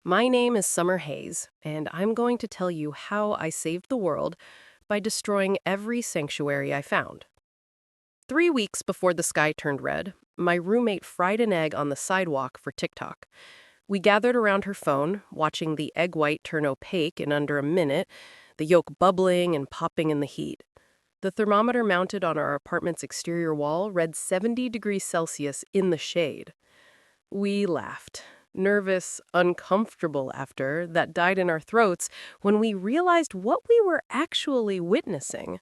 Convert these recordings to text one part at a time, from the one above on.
My name is Summer Hayes, and I'm going to tell you how I saved the world by destroying every sanctuary I found. 3 weeks before the sky turned red, my roommate fried an egg on the sidewalk for TikTok. We gathered around her phone, watching the egg white turn opaque in under a minute, the yolk bubbling and popping in the heat. The thermometer mounted on our apartment's exterior wall read 70 degrees Celsius in the shade. We laughed. Nervous, uncomfortable laughter that died in our throats when we realized what we were actually witnessing.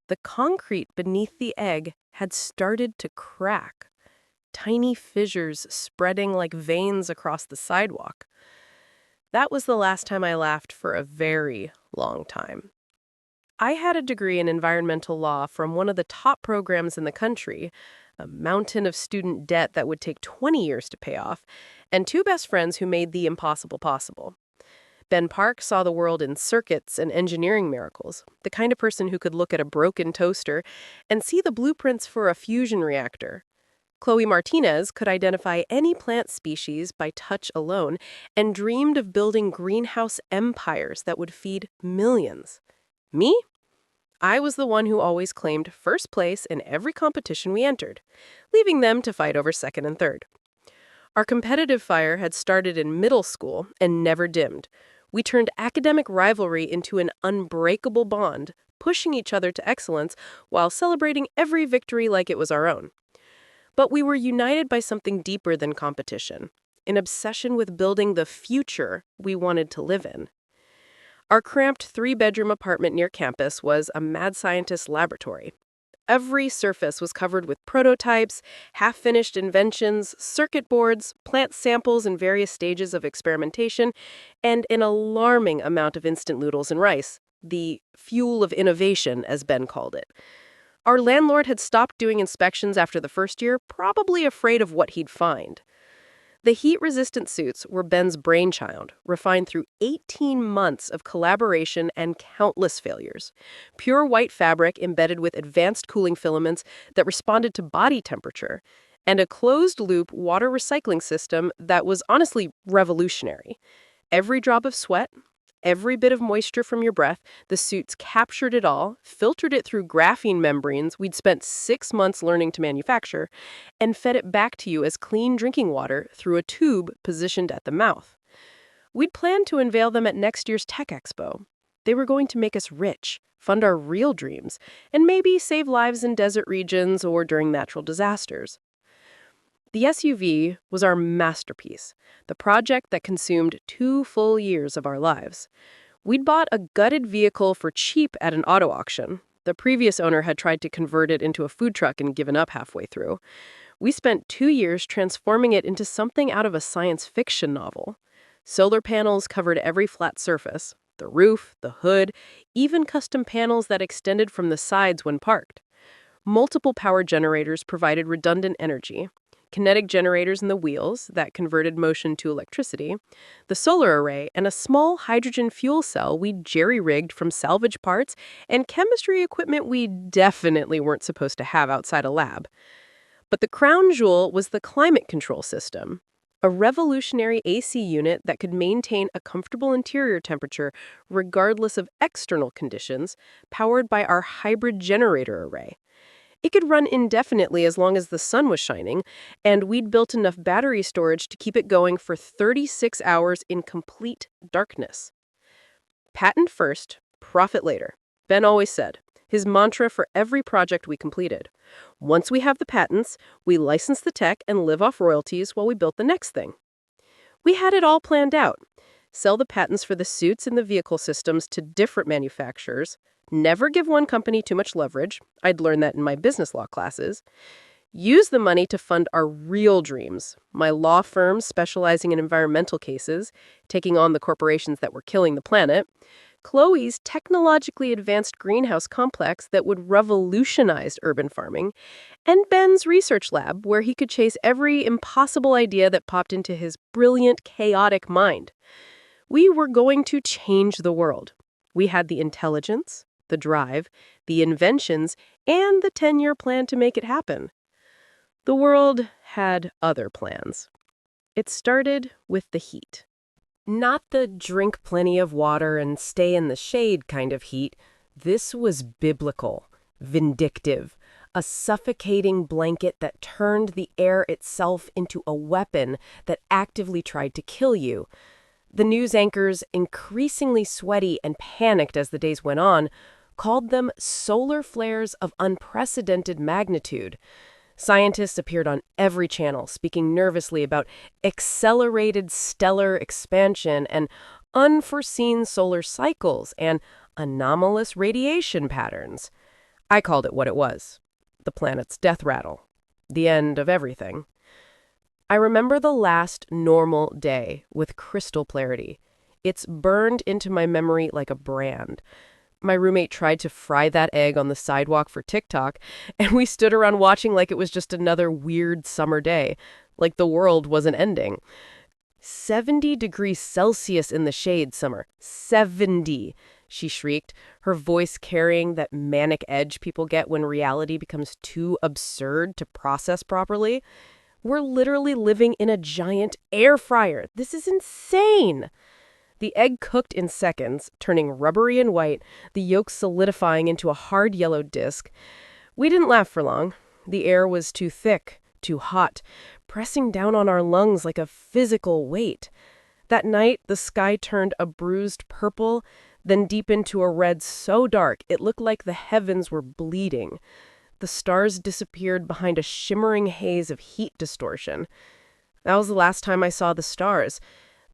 The concrete beneath the egg had started to crack, tiny fissures spreading like veins across the sidewalk. That was the last time I laughed for a very long time. I had a degree in environmental law from one of the top programs in the country, a mountain of student debt that would take 20 years to pay off, and two best friends who made the impossible possible. Ben Park saw the world in circuits and engineering miracles, the kind of person who could look at a broken toaster and see the blueprints for a fusion reactor. Chloe Martinez could identify any plant species by touch alone and dreamed of building greenhouse empires that would feed millions. Me? I was the one who always claimed first place in every competition we entered, leaving them to fight over second and third. Our competitive fire had started in middle school and never dimmed. We turned academic rivalry into an unbreakable bond, pushing each other to excellence while celebrating every victory like it was our own. But we were united by something deeper than competition, an obsession with building the future we wanted to live in. Our cramped three-bedroom apartment near campus was a mad scientist's laboratory. Every surface was covered with prototypes, half-finished inventions, circuit boards, plant samples in various stages of experimentation, and an alarming amount of instant noodles and rice, the fuel of innovation, as Ben called it. Our landlord had stopped doing inspections after the first year, probably afraid of what he'd find. The heat-resistant suits were Ben's brainchild, refined through 18 months of collaboration and countless failures. Pure white fabric embedded with advanced cooling filaments that responded to body temperature, and a closed-loop water recycling system that was honestly revolutionary. Every drop of sweat, every bit of moisture from your breath, the suits captured it all, filtered it through graphene membranes we'd spent 6 months learning to manufacture, and fed it back to you as clean drinking water through a tube positioned at the mouth. We'd planned to unveil them at next year's Tech Expo. They were going to make us rich, fund our real dreams, and maybe save lives in desert regions or during natural disasters. The SUV was our masterpiece, the project that consumed 2 full years of our lives. We'd bought a gutted vehicle for cheap at an auto auction. The previous owner had tried to convert it into a food truck and given up halfway through. We spent 2 years transforming it into something out of a science fiction novel. Solar panels covered every flat surface, the roof, the hood, even custom panels that extended from the sides when parked. Multiple power generators provided redundant energy. Kinetic generators in the wheels that converted motion to electricity, the solar array, and a small hydrogen fuel cell we jerry-rigged from salvage parts, and chemistry equipment we definitely weren't supposed to have outside a lab. But the crown jewel was the climate control system, a revolutionary AC unit that could maintain a comfortable interior temperature regardless of external conditions, powered by our hybrid generator array. It could run indefinitely as long as the sun was shining, and we'd built enough battery storage to keep it going for 36 hours in complete darkness. Patent first, profit later, Ben always said, his mantra for every project we completed. Once we have the patents, we license the tech and live off royalties while we built the next thing. We had it all planned out. Sell the patents for the suits and the vehicle systems to different manufacturers. Never give one company too much leverage. I'd learned that in my business law classes. Use the money to fund our real dreams. My law firm specializing in environmental cases, taking on the corporations that were killing the planet. Chloe's technologically advanced greenhouse complex that would revolutionize urban farming. And Ben's research lab, where he could chase every impossible idea that popped into his brilliant, chaotic mind. We were going to change the world. We had the intelligence, the drive, the inventions, and the 10-year plan to make it happen. The world had other plans. It started with the heat. Not the drink plenty of water and stay in the shade kind of heat. This was biblical, vindictive, a suffocating blanket that turned the air itself into a weapon that actively tried to kill you. The news anchors, increasingly sweaty and panicked as the days went on, called them solar flares of unprecedented magnitude. Scientists appeared on every channel, speaking nervously about accelerated stellar expansion and unforeseen solar cycles and anomalous radiation patterns. I called it what it was: the planet's death rattle, the end of everything. I remember the last normal day with crystal clarity. It's burned into my memory like a brand. My roommate tried to fry that egg on the sidewalk for TikTok, and we stood around watching like it was just another weird summer day, like the world wasn't ending. 70 degrees Celsius in the shade, Summer. 70, she shrieked, her voice carrying that manic edge people get when reality becomes too absurd to process properly. We're literally living in a giant air fryer. This is insane. The egg cooked in seconds, turning rubbery and white, the yolk solidifying into a hard yellow disc. We didn't laugh for long. The air was too thick, too hot, pressing down on our lungs like a physical weight. That night, the sky turned a bruised purple, then deep into a red so dark it looked like the heavens were bleeding. The stars disappeared behind a shimmering haze of heat distortion. That was the last time I saw the stars.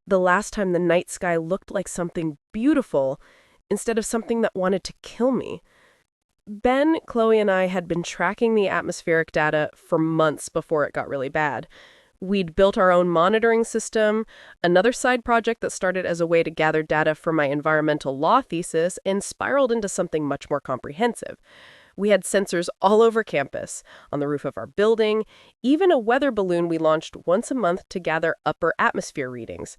The last time the night sky looked like something beautiful instead of something that wanted to kill me. Ben, Chloe, and I had been tracking the atmospheric data for months before it got really bad. We'd built our own monitoring system, another side project that started as a way to gather data for my environmental law thesis and spiraled into something much more comprehensive. We had sensors all over campus, on the roof of our building, even a weather balloon we launched once a month to gather upper atmosphere readings.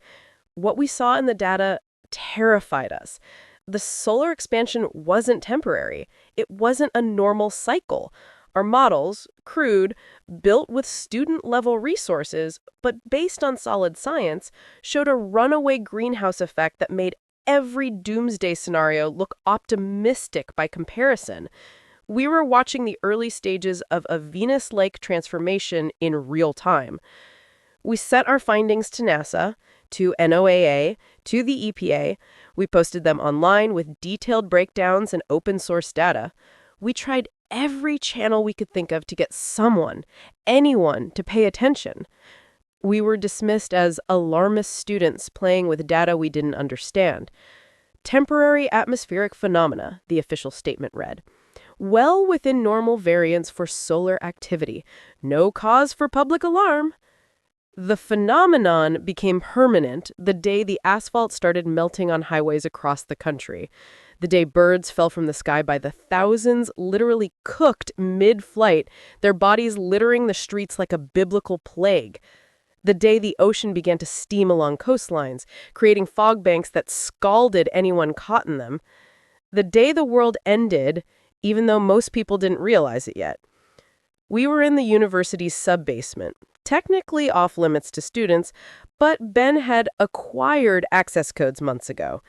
What we saw in the data terrified us. The solar expansion wasn't temporary. It wasn't a normal cycle. Our models, crude, built with student-level resources, but based on solid science, showed a runaway greenhouse effect that made every doomsday scenario look optimistic by comparison. We were watching the early stages of a Venus-like transformation in real time. We sent our findings to NASA, to NOAA, to the EPA. We posted them online with detailed breakdowns and open-source data. We tried every channel we could think of to get someone, anyone, to pay attention. We were dismissed as alarmist students playing with data we didn't understand. Temporary atmospheric phenomena, the official statement read. Well within normal variance for solar activity. No cause for public alarm. The phenomenon became permanent the day the asphalt started melting on highways across the country. The day birds fell from the sky by the thousands, literally cooked mid-flight, their bodies littering the streets like a biblical plague. The day the ocean began to steam along coastlines, creating fog banks that scalded anyone caught in them. The day the world ended, even though most people didn't realize it yet. We were in the university's sub-basement, technically off-limits to students, but Ben had acquired access codes months ago.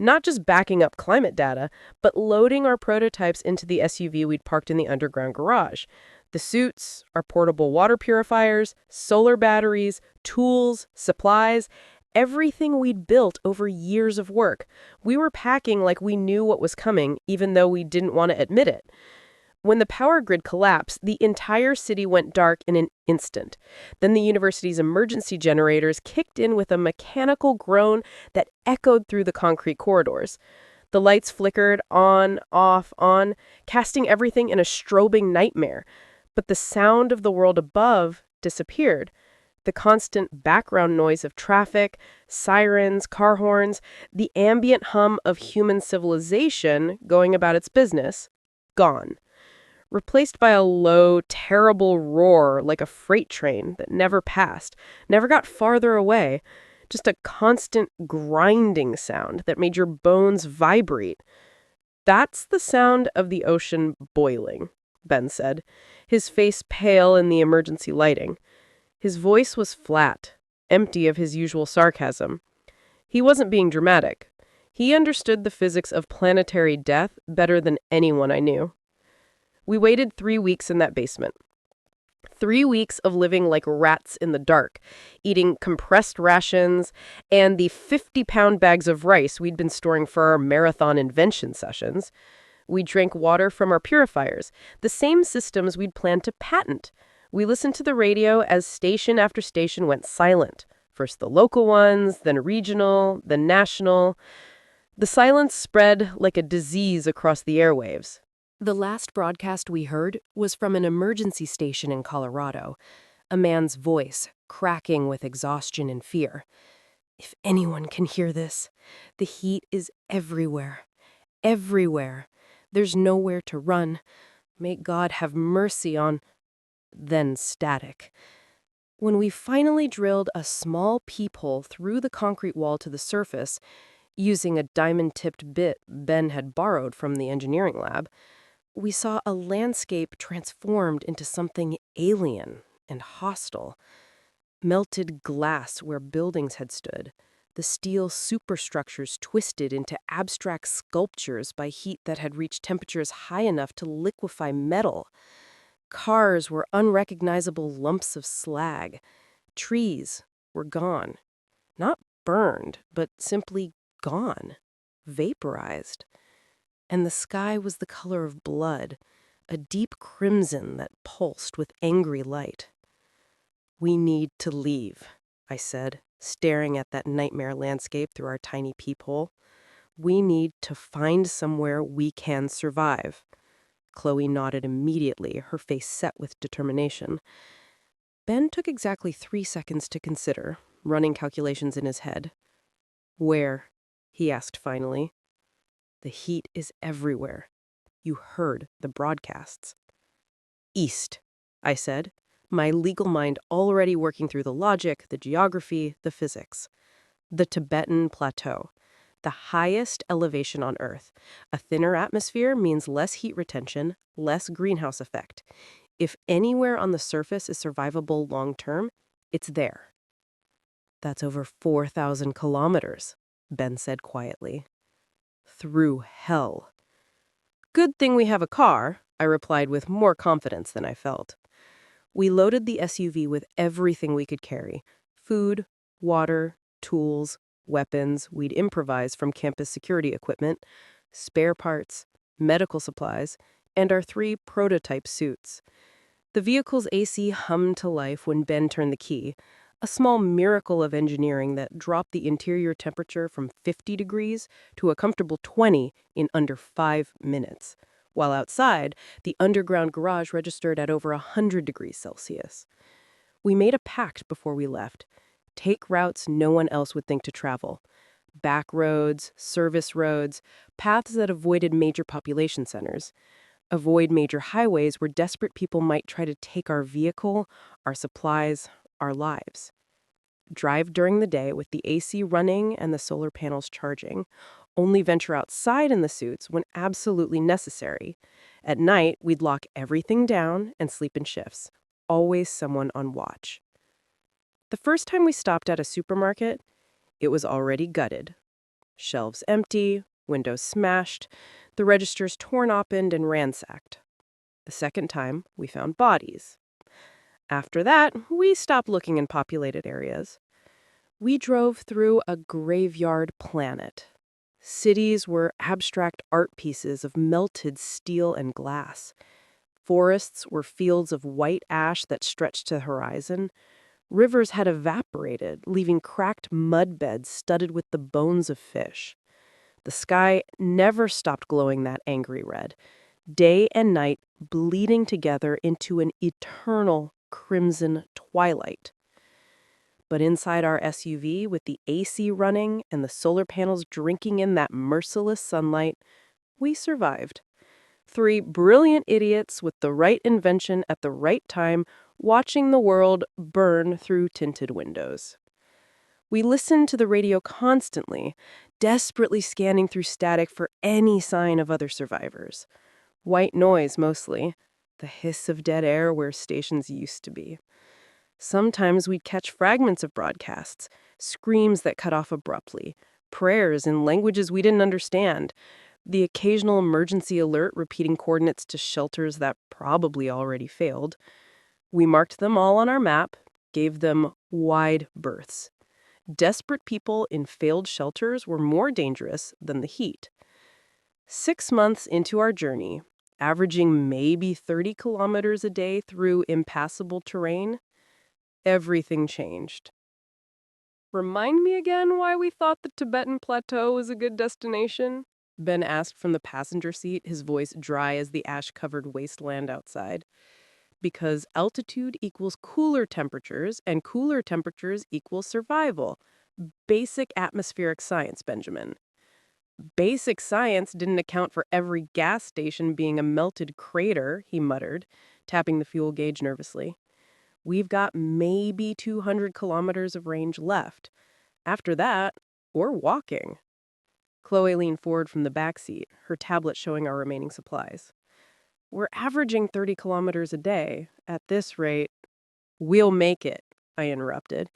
Not just backing up climate data, but loading our prototypes into the SUV we'd parked in the underground garage. The suits, our portable water purifiers, solar batteries, tools, supplies, everything we'd built over years of work. We were packing like we knew what was coming, even though we didn't want to admit it. When the power grid collapsed, the entire city went dark in an instant. Then the university's emergency generators kicked in with a mechanical groan that echoed through the concrete corridors. The lights flickered on, off, on, casting everything in a strobing nightmare. But the sound of the world above disappeared. The constant background noise of traffic, sirens, car horns, the ambient hum of human civilization going about its business, gone. Replaced by a low, terrible roar like a freight train that never passed, never got farther away, just a constant grinding sound that made your bones vibrate. That's the sound of the ocean boiling, Ben said, his face pale in the emergency lighting. His voice was flat, empty of his usual sarcasm. He wasn't being dramatic. He understood the physics of planetary death better than anyone I knew. We waited 3 weeks in that basement. 3 weeks of living like rats in the dark, eating compressed rations and the 50-pound bags of rice we'd been storing for our marathon invention sessions. We drank water from our purifiers, the same systems we'd planned to patent. We listened to the radio as station after station went silent. First the local ones, then regional, then national. The silence spread like a disease across the airwaves. The last broadcast we heard was from an emergency station in Colorado, a man's voice cracking with exhaustion and fear. If anyone can hear this, the heat is everywhere. Everywhere. There's nowhere to run. May God have mercy on... Then static. When we finally drilled a small peephole through the concrete wall to the surface, using a diamond-tipped bit Ben had borrowed from the engineering lab, we saw a landscape transformed into something alien and hostile. Melted glass where buildings had stood, the steel superstructures twisted into abstract sculptures by heat that had reached temperatures high enough to liquefy metal. Cars were unrecognizable lumps of slag. Trees were gone. Not burned, but simply gone. Vaporized. And the sky was the color of blood, a deep crimson that pulsed with angry light. "We need to leave," I said, staring at that nightmare landscape through our tiny peephole. "We need to find somewhere we can survive." Chloe nodded immediately, her face set with determination. Ben took exactly 3 seconds to consider, running calculations in his head. "Where?" he asked finally. "The heat is everywhere. You heard the broadcasts." "East," I said, my legal mind already working through the logic, the geography, the physics. "The Tibetan Plateau. The highest elevation on Earth. A thinner atmosphere means less heat retention, less greenhouse effect. If anywhere on the surface is survivable long-term, it's there." "That's over 4,000 kilometers," Ben said quietly. "Through hell." "Good thing we have a car," I replied with more confidence than I felt. We loaded the SUV with everything we could carry: food, water, tools, weapons we'd improvise from campus security equipment, spare parts, medical supplies, and our 3 prototype suits. The vehicle's AC hummed to life when Ben turned the key, a small miracle of engineering that dropped the interior temperature from 50 degrees to a comfortable 20 in under 5 minutes, while outside, the underground garage registered at over 100 degrees Celsius. We made a pact before we left: take routes no one else would think to travel. Back roads, service roads, paths that avoided major population centers. Avoid major highways where desperate people might try to take our vehicle, our supplies, our lives. Drive during the day with the AC running and the solar panels charging. Only venture outside in the suits when absolutely necessary. At night, we'd lock everything down and sleep in shifts. Always someone on watch. The first time we stopped at a supermarket, it was already gutted. Shelves empty, windows smashed, the registers torn open and ransacked. The second time, we found bodies. After that, we stopped looking in populated areas. We drove through a graveyard planet. Cities were abstract art pieces of melted steel and glass. Forests were fields of white ash that stretched to the horizon. Rivers had evaporated, leaving cracked mud beds studded with the bones of fish. The sky never stopped glowing that angry red, day and night bleeding together into an eternal crimson twilight. But inside our SUV, with the AC running and the solar panels drinking in that merciless sunlight, we survived. 3 brilliant idiots with the right invention at the right time, watching the world burn through tinted windows. We listened to the radio constantly, desperately scanning through static for any sign of other survivors. White noise, mostly. The hiss of dead air where stations used to be. Sometimes we'd catch fragments of broadcasts, screams that cut off abruptly, prayers in languages we didn't understand, the occasional emergency alert repeating coordinates to shelters that probably already failed. We marked them all on our map, gave them wide berths. Desperate people in failed shelters were more dangerous than the heat. 6 months into our journey, averaging maybe 30 kilometers a day through impassable terrain, everything changed. Remind me again why we thought the Tibetan Plateau was a good destination? Ben asked from the passenger seat, his voice dry as the ash-covered wasteland outside. Because altitude equals cooler temperatures, and cooler temperatures equals survival. Basic atmospheric science, Benjamin. Basic science didn't account for every gas station being a melted crater, he muttered, tapping the fuel gauge nervously. We've got maybe 200 kilometers of range left. After that, we're walking. Chloe leaned forward from the back seat, her tablet showing our remaining supplies. We're averaging 30 kilometers a day. At this rate, we'll make it, I interrupted,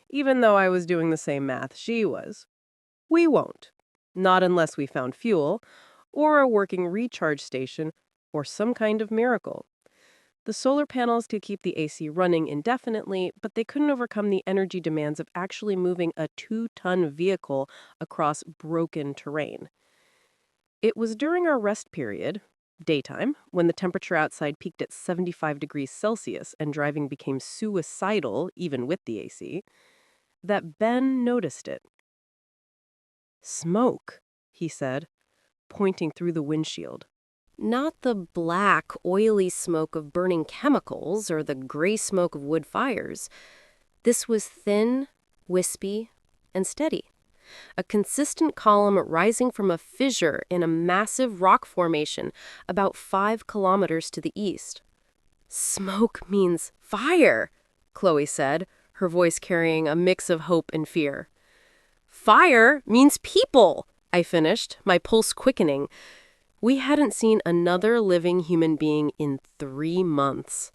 even though I was doing the same math she was. We won't. Not unless we found fuel, or a working recharge station, or some kind of miracle. The solar panels could keep the AC running indefinitely, but they couldn't overcome the energy demands of actually moving a 2-ton vehicle across broken terrain. It was during our rest period, daytime, when the temperature outside peaked at 75 degrees Celsius and driving became suicidal, even with the AC, that Ben noticed it. Smoke, he said, pointing through the windshield. Not the black, oily smoke of burning chemicals or the gray smoke of wood fires. This was thin, wispy, and steady. A consistent column rising from a fissure in a massive rock formation about 5 kilometers to the east. Smoke means fire, Chloe said, her voice carrying a mix of hope and fear. Fire means people, I finished, my pulse quickening. We hadn't seen another living human being in 3 months.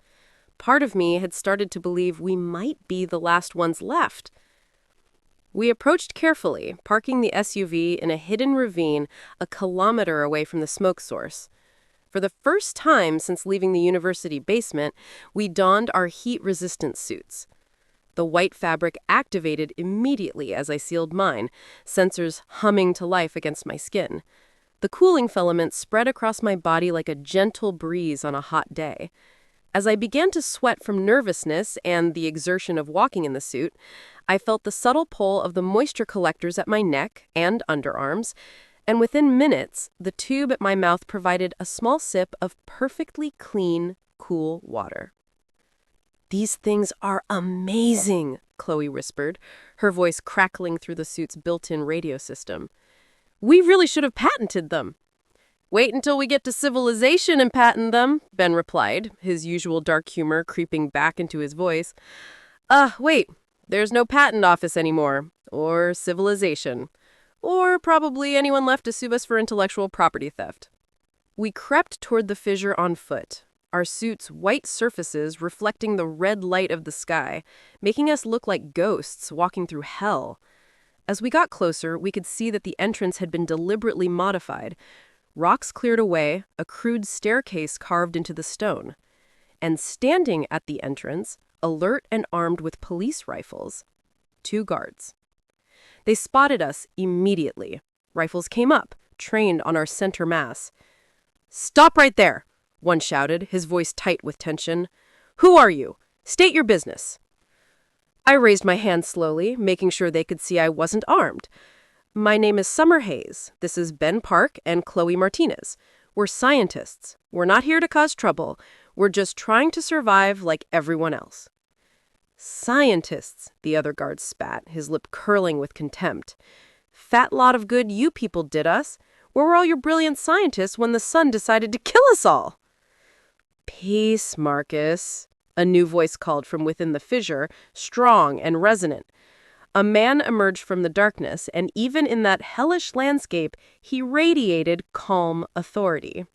Part of me had started to believe we might be the last ones left. We approached carefully, parking the SUV in a hidden ravine a kilometer away from the smoke source. For the first time since leaving the university basement, we donned our heat-resistant suits. The white fabric activated immediately as I sealed mine, sensors humming to life against my skin. The cooling filament spread across my body like a gentle breeze on a hot day. As I began to sweat from nervousness and the exertion of walking in the suit, I felt the subtle pull of the moisture collectors at my neck and underarms, and within minutes, the tube at my mouth provided a small sip of perfectly clean, cool water. "These things are amazing," Chloe whispered, her voice crackling through the suit's built-in radio system. "We really should have patented them." "Wait until we get to civilization and patent them," Ben replied, his usual dark humor creeping back into his voice. Wait, there's no patent office anymore, or civilization, or probably anyone left to sue us for intellectual property theft. We crept toward the fissure on foot, our suits' white surfaces reflecting the red light of the sky, making us look like ghosts walking through hell. As we got closer, we could see that the entrance had been deliberately modified. Rocks cleared away, a crude staircase carved into the stone. And standing at the entrance, alert and armed with police rifles, 2 guards. They spotted us immediately. Rifles came up, trained on our center mass. "Stop right there," one shouted, his voice tight with tension. "Who are you? State your business." I raised my hand slowly, making sure they could see I wasn't armed. "My name is Summer Hayes. This is Ben Park and Chloe Martinez. We're scientists. We're not here to cause trouble. We're just trying to survive like everyone else." "Scientists," the other guard spat, his lip curling with contempt. "Fat lot of good you people did us. Where were all your brilliant scientists when the sun decided to kill us all?" "Peace, Marcus," a new voice called from within the fissure, strong and resonant. A man emerged from the darkness, and even in that hellish landscape, he radiated calm authority.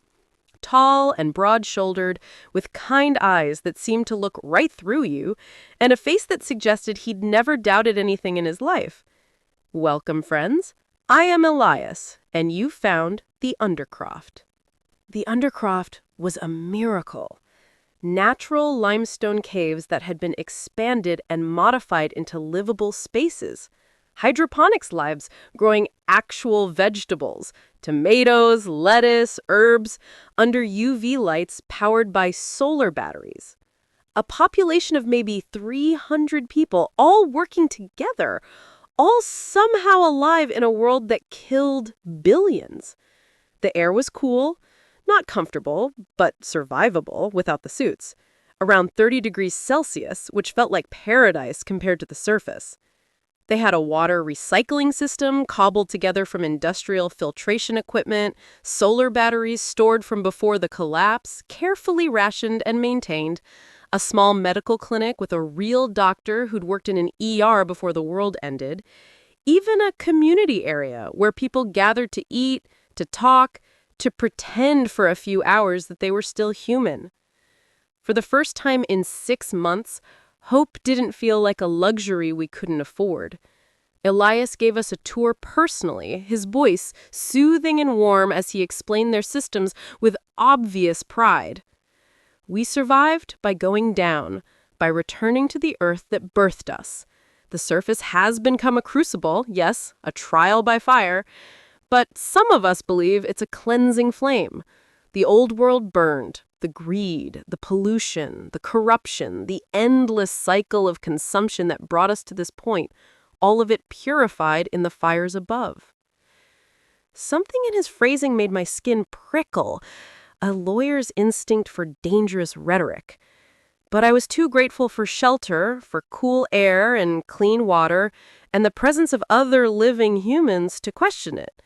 tall and broad-shouldered, with kind eyes that seemed to look right through you, and a face that suggested he'd never doubted anything in his life. Welcome, friends. I am Elias, and you found the Undercroft. The Undercroft was a miracle. Natural limestone caves that had been expanded and modified into livable spaces. Hydroponics labs growing actual vegetables, tomatoes, lettuce, herbs, under UV lights powered by solar batteries. A population of maybe 300 people all working together, all somehow alive in a world that killed billions. The air was cool, not comfortable, but survivable without the suits. Around 30 degrees Celsius, which felt like paradise compared to the surface. They had a water recycling system cobbled together from industrial filtration equipment, solar batteries stored from before the collapse, carefully rationed and maintained, a small medical clinic with a real doctor who'd worked in an ER before the world ended, even a community area where people gathered to eat, to talk, to pretend for a few hours that they were still human. For the first time in 6 months, hope didn't feel like a luxury we couldn't afford. Elias gave us a tour personally, his voice soothing and warm as he explained their systems with obvious pride. We survived by going down, by returning to the earth that birthed us. The surface has become a crucible, yes, a trial by fire, but some of us believe it's a cleansing flame. The old world burned. The greed, the pollution, the corruption, the endless cycle of consumption that brought us to this point, all of it purified in the fires above. Something in his phrasing made my skin prickle, a lawyer's instinct for dangerous rhetoric. But I was too grateful for shelter, for cool air and clean water, and the presence of other living humans to question it.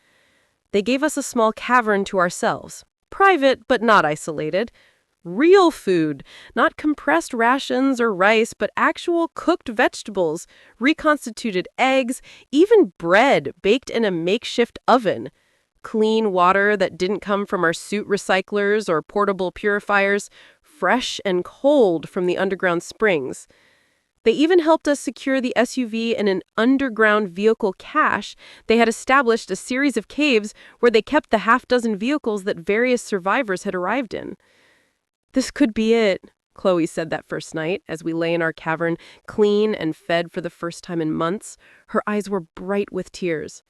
They gave us a small cavern to ourselves. Private, but not isolated. Real food, not compressed rations or rice, but actual cooked vegetables, reconstituted eggs, even bread baked in a makeshift oven. Clean water that didn't come from our suit recyclers or portable purifiers, fresh and cold from the underground springs. They even helped us secure the SUV in an underground vehicle cache. They had established a series of caves where they kept the half-dozen vehicles that various survivors had arrived in. This could be it, Chloe said that first night as we lay in our cavern, clean and fed for the first time in months. Her eyes were bright with tears.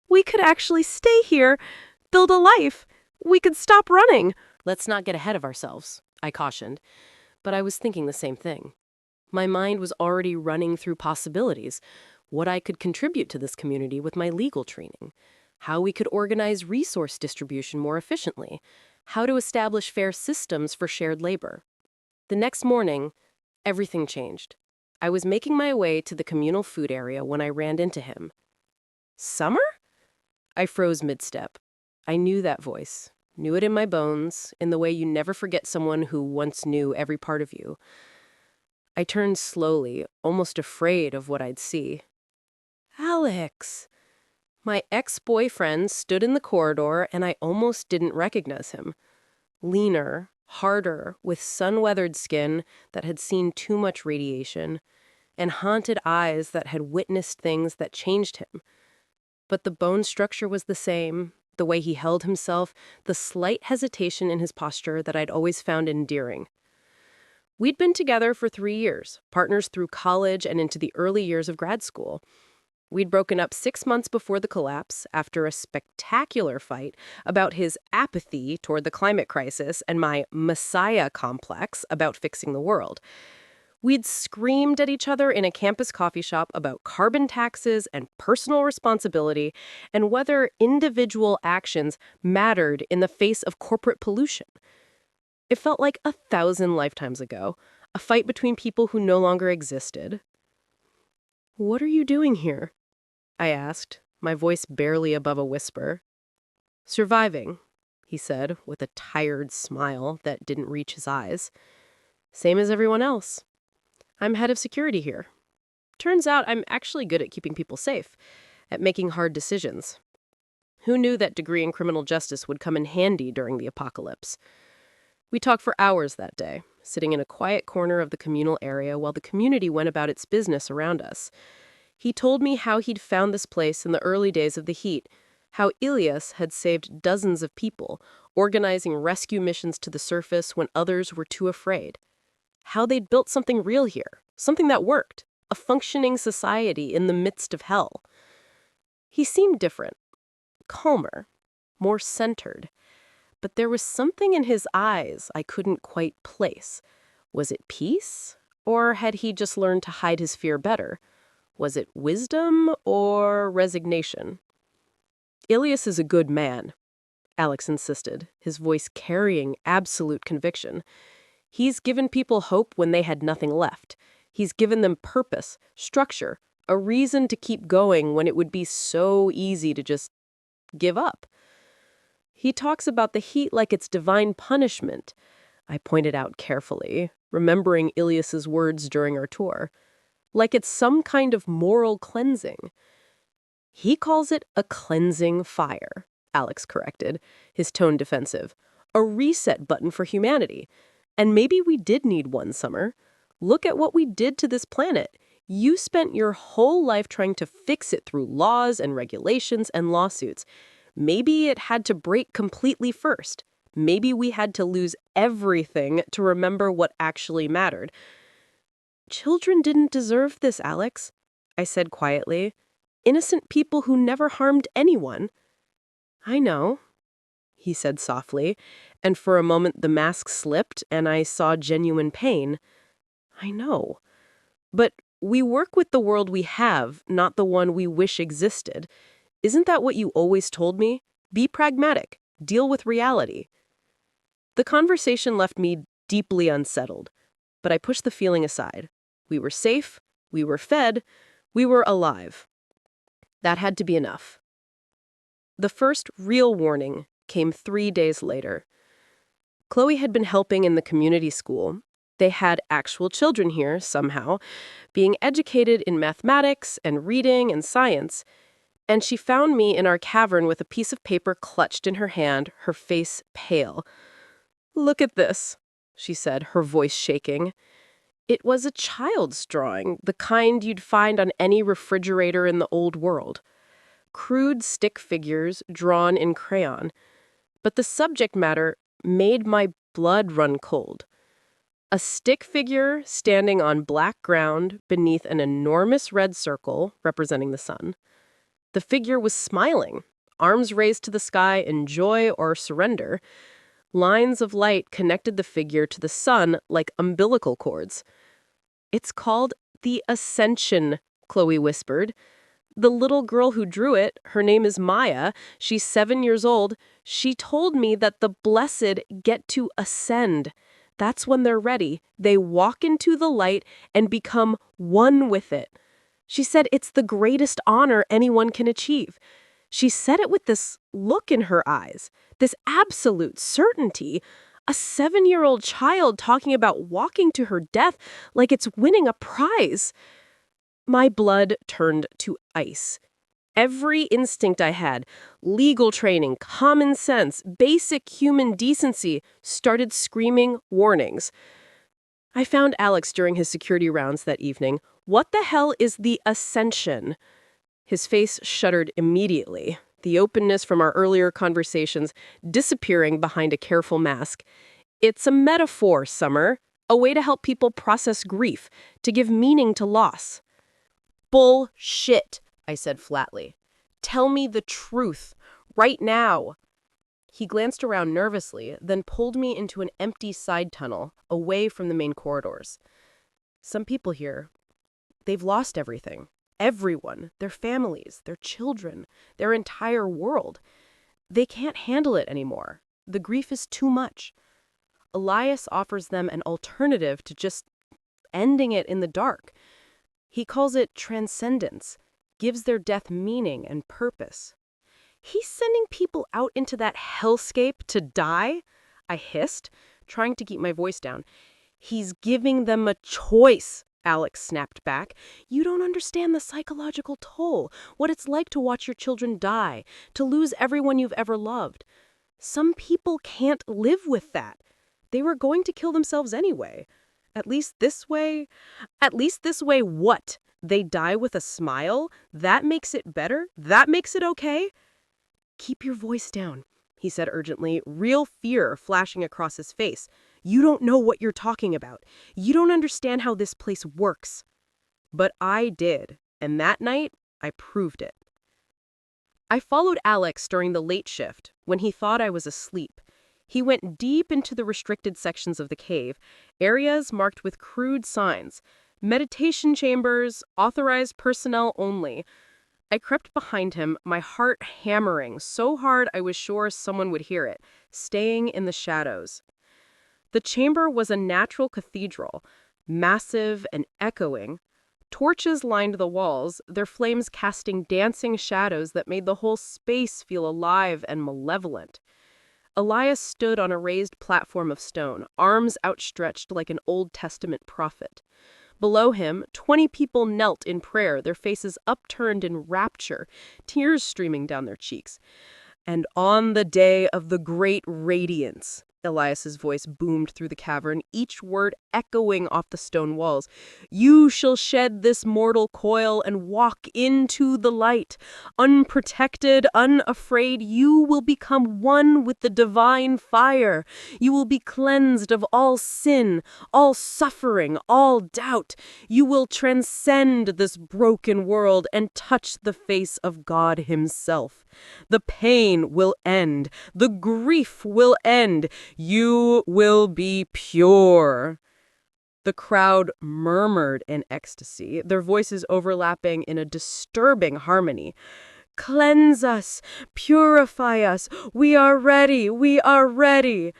We could actually stay here, build a life. We could stop running. Let's not get ahead of ourselves, I cautioned. But I was thinking the same thing. My mind was already running through possibilities, what I could contribute to this community with my legal training, how we could organize resource distribution more efficiently, how to establish fair systems for shared labor. The next morning, everything changed. I was making my way to the communal food area when I ran into him. Summer? I froze mid-step. I knew that voice, knew it in my bones, in the way you never forget someone who once knew every part of you. I turned slowly, almost afraid of what I'd see. Alex! My ex-boyfriend stood in the corridor, and I almost didn't recognize him. Leaner, harder, with sun-weathered skin that had seen too much radiation, and haunted eyes that had witnessed things that changed him. But the bone structure was the same, the way he held himself, the slight hesitation in his posture that I'd always found endearing. We'd been together for 3 years, partners through college and into the early years of grad school. We'd broken up 6 months before the collapse after a spectacular fight about his apathy toward the climate crisis and my messiah complex about fixing the world. We'd screamed at each other in a campus coffee shop about carbon taxes and personal responsibility and whether individual actions mattered in the face of corporate pollution. It felt like 1,000 lifetimes ago, a fight between people who no longer existed. "What are you doing here?" I asked, my voice barely above a whisper. "Surviving," he said, with a tired smile that didn't reach his eyes. "Same as everyone else. I'm head of security here. Turns out I'm actually good at keeping people safe, at making hard decisions." Who knew that degree in criminal justice would come in handy during the apocalypse? We talked for hours that day, sitting in a quiet corner of the communal area while the community went about its business around us. He told me how he'd found this place in the early days of the heat, how Ilias had saved dozens of people, organizing rescue missions to the surface when others were too afraid. How they'd built something real here, something that worked, a functioning society in the midst of hell. He seemed different, calmer, more centered. But there was something in his eyes I couldn't quite place. Was it peace? Or had he just learned to hide his fear better? Was it wisdom or resignation? Ilias is a good man, Alex insisted, his voice carrying absolute conviction. He's given people hope when they had nothing left. He's given them purpose, structure, a reason to keep going when it would be so easy to just give up. He talks about the heat like it's divine punishment, I pointed out carefully, remembering Ilias's words during our tour. Like it's some kind of moral cleansing. He calls it a cleansing fire, Alex corrected, his tone defensive. A reset button for humanity. And maybe we did need one, Summer. Look at what we did to this planet. You spent your whole life trying to fix it through laws and regulations and lawsuits. Maybe it had to break completely first. Maybe we had to lose everything to remember what actually mattered. Children didn't deserve this, Alex, I said quietly. Innocent people who never harmed anyone. I know, he said softly, and for a moment the mask slipped and I saw genuine pain. I know. But we work with the world we have, not the one we wish existed. Isn't that what you always told me? Be pragmatic. Deal with reality. The conversation left me deeply unsettled, but I pushed the feeling aside. We were safe, we were fed, we were alive. That had to be enough. The first real warning came 3 days later. Chloe had been helping in the community school. They had actual children here, somehow, being educated in mathematics and reading and science. And she found me in our cavern with a piece of paper clutched in her hand, her face pale. "Look at this," she said, her voice shaking. It was a child's drawing, the kind you'd find on any refrigerator in the old world. Crude stick figures drawn in crayon. But the subject matter made my blood run cold. A stick figure standing on black ground beneath an enormous red circle representing the sun. The figure was smiling, arms raised to the sky in joy or surrender. Lines of light connected the figure to the sun like umbilical cords. "It's called the Ascension," Chloe whispered. "The little girl who drew it, her name is Maya, she's 7 years old, she told me that the blessed get to ascend. That's when they're ready. They walk into the light and become one with it. She said it's the greatest honor anyone can achieve. She said it with this look in her eyes, this absolute certainty. A 7-year-old child talking about walking to her death like it's winning a prize." My blood turned to ice. Every instinct I had, legal training, common sense, basic human decency, started screaming warnings. I found Alex during his security rounds that evening. "What the hell is the Ascension?" His face shuddered immediately, the openness from our earlier conversations disappearing behind a careful mask. "It's a metaphor, Summer, a way to help people process grief, to give meaning to loss." "Bullshit," I said flatly. "Tell me the truth, right now." He glanced around nervously, then pulled me into an empty side tunnel, away from the main corridors. "Some people here, they've lost everything. Everyone, their families, their children, their entire world. They can't handle it anymore. The grief is too much. Elias offers them an alternative to just ending it in the dark. He calls it transcendence, gives their death meaning and purpose." "He's sending people out into that hellscape to die?" I hissed, trying to keep my voice down. "He's giving them a choice," Alex snapped back. "You don't understand the psychological toll, what it's like to watch your children die, to lose everyone you've ever loved. Some people can't live with that. They were going to kill themselves anyway. At least this way. At least this way what? They die with a smile? That makes it better? That makes it okay?" "Keep your voice down," he said urgently, real fear flashing across his face. "You don't know what you're talking about. You don't understand how this place works." But I did, and that night, I proved it. I followed Alex during the late shift, when he thought I was asleep. He went deep into the restricted sections of the cave, areas marked with crude signs, meditation chambers, authorized personnel only. I crept behind him, my heart hammering so hard I was sure someone would hear it, staying in the shadows. The chamber was a natural cathedral, massive and echoing. Torches lined the walls, their flames casting dancing shadows that made the whole space feel alive and malevolent. Elias stood on a raised platform of stone, arms outstretched like an Old Testament prophet. Below him, 20 people knelt in prayer, their faces upturned in rapture, tears streaming down their cheeks. "And on the day of the great radiance," Elias's voice boomed through the cavern, each word echoing off the stone walls, "you shall shed this mortal coil and walk into the light. Unprotected, unafraid, you will become one with the divine fire. You will be cleansed of all sin, all suffering, all doubt. You will transcend this broken world and touch the face of God himself. The pain will end. The grief will end. You will be pure." The crowd murmured in ecstasy, their voices overlapping in a disturbing harmony. "Cleanse us, purify us, we are ready, we are ready."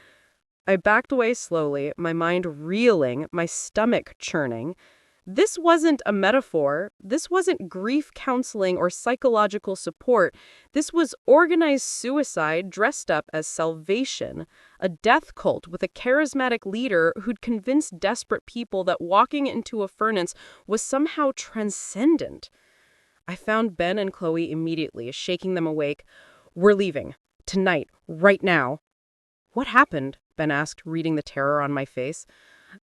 I backed away slowly, my mind reeling, my stomach churning. This wasn't a metaphor. This wasn't grief counseling or psychological support. This was organized suicide dressed up as salvation, a death cult with a charismatic leader who'd convinced desperate people that walking into a furnace was somehow transcendent. I found Ben and Chloe immediately, shaking them awake. "We're leaving. Tonight. Right now." "What happened?" Ben asked, reading the terror on my face.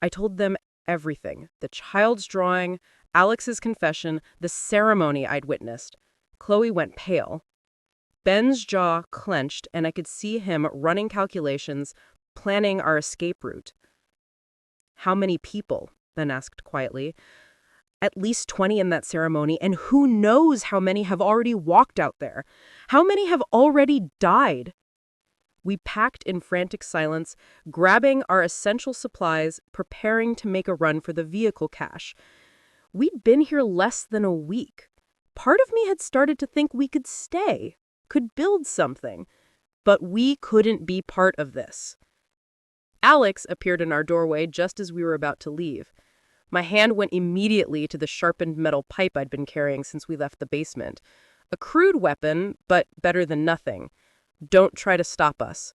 I told them everything. The child's drawing, Alex's confession, the ceremony I'd witnessed. Chloe went pale. Ben's jaw clenched, and I could see him running calculations, planning our escape route. "How many people?" Ben asked quietly. "At least 20 in that ceremony, and who knows how many have already walked out there? How many have already died?" We packed in frantic silence, grabbing our essential supplies, preparing to make a run for the vehicle cache. We'd been here less than a week. Part of me had started to think we could stay, could build something. But we couldn't be part of this. Alex appeared in our doorway just as we were about to leave. My hand went immediately to the sharpened metal pipe I'd been carrying since we left the basement. A crude weapon, but better than nothing. "Don't try to stop us."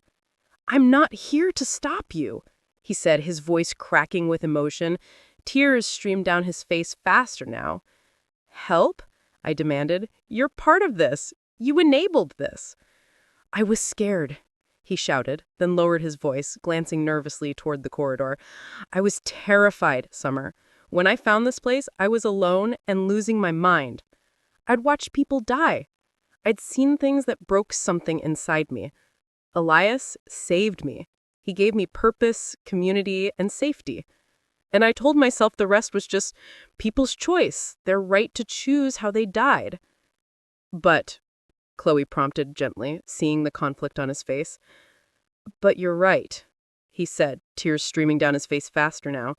"I'm not here to stop you," he said, his voice cracking with emotion. Tears streamed down his face faster now. "Help?" I demanded. "You're part of this. You enabled this." "I was scared," he shouted, then lowered his voice, glancing nervously toward the corridor. "I was terrified, Summer. When I found this place, I was alone and losing my mind. I'd watched people die. I'd seen things that broke something inside me. Elias saved me. He gave me purpose, community, and safety. And I told myself the rest was just people's choice, their right to choose how they died." "But," Chloe prompted gently, seeing the conflict on his face. "But you're right," he said, tears streaming down his face faster now.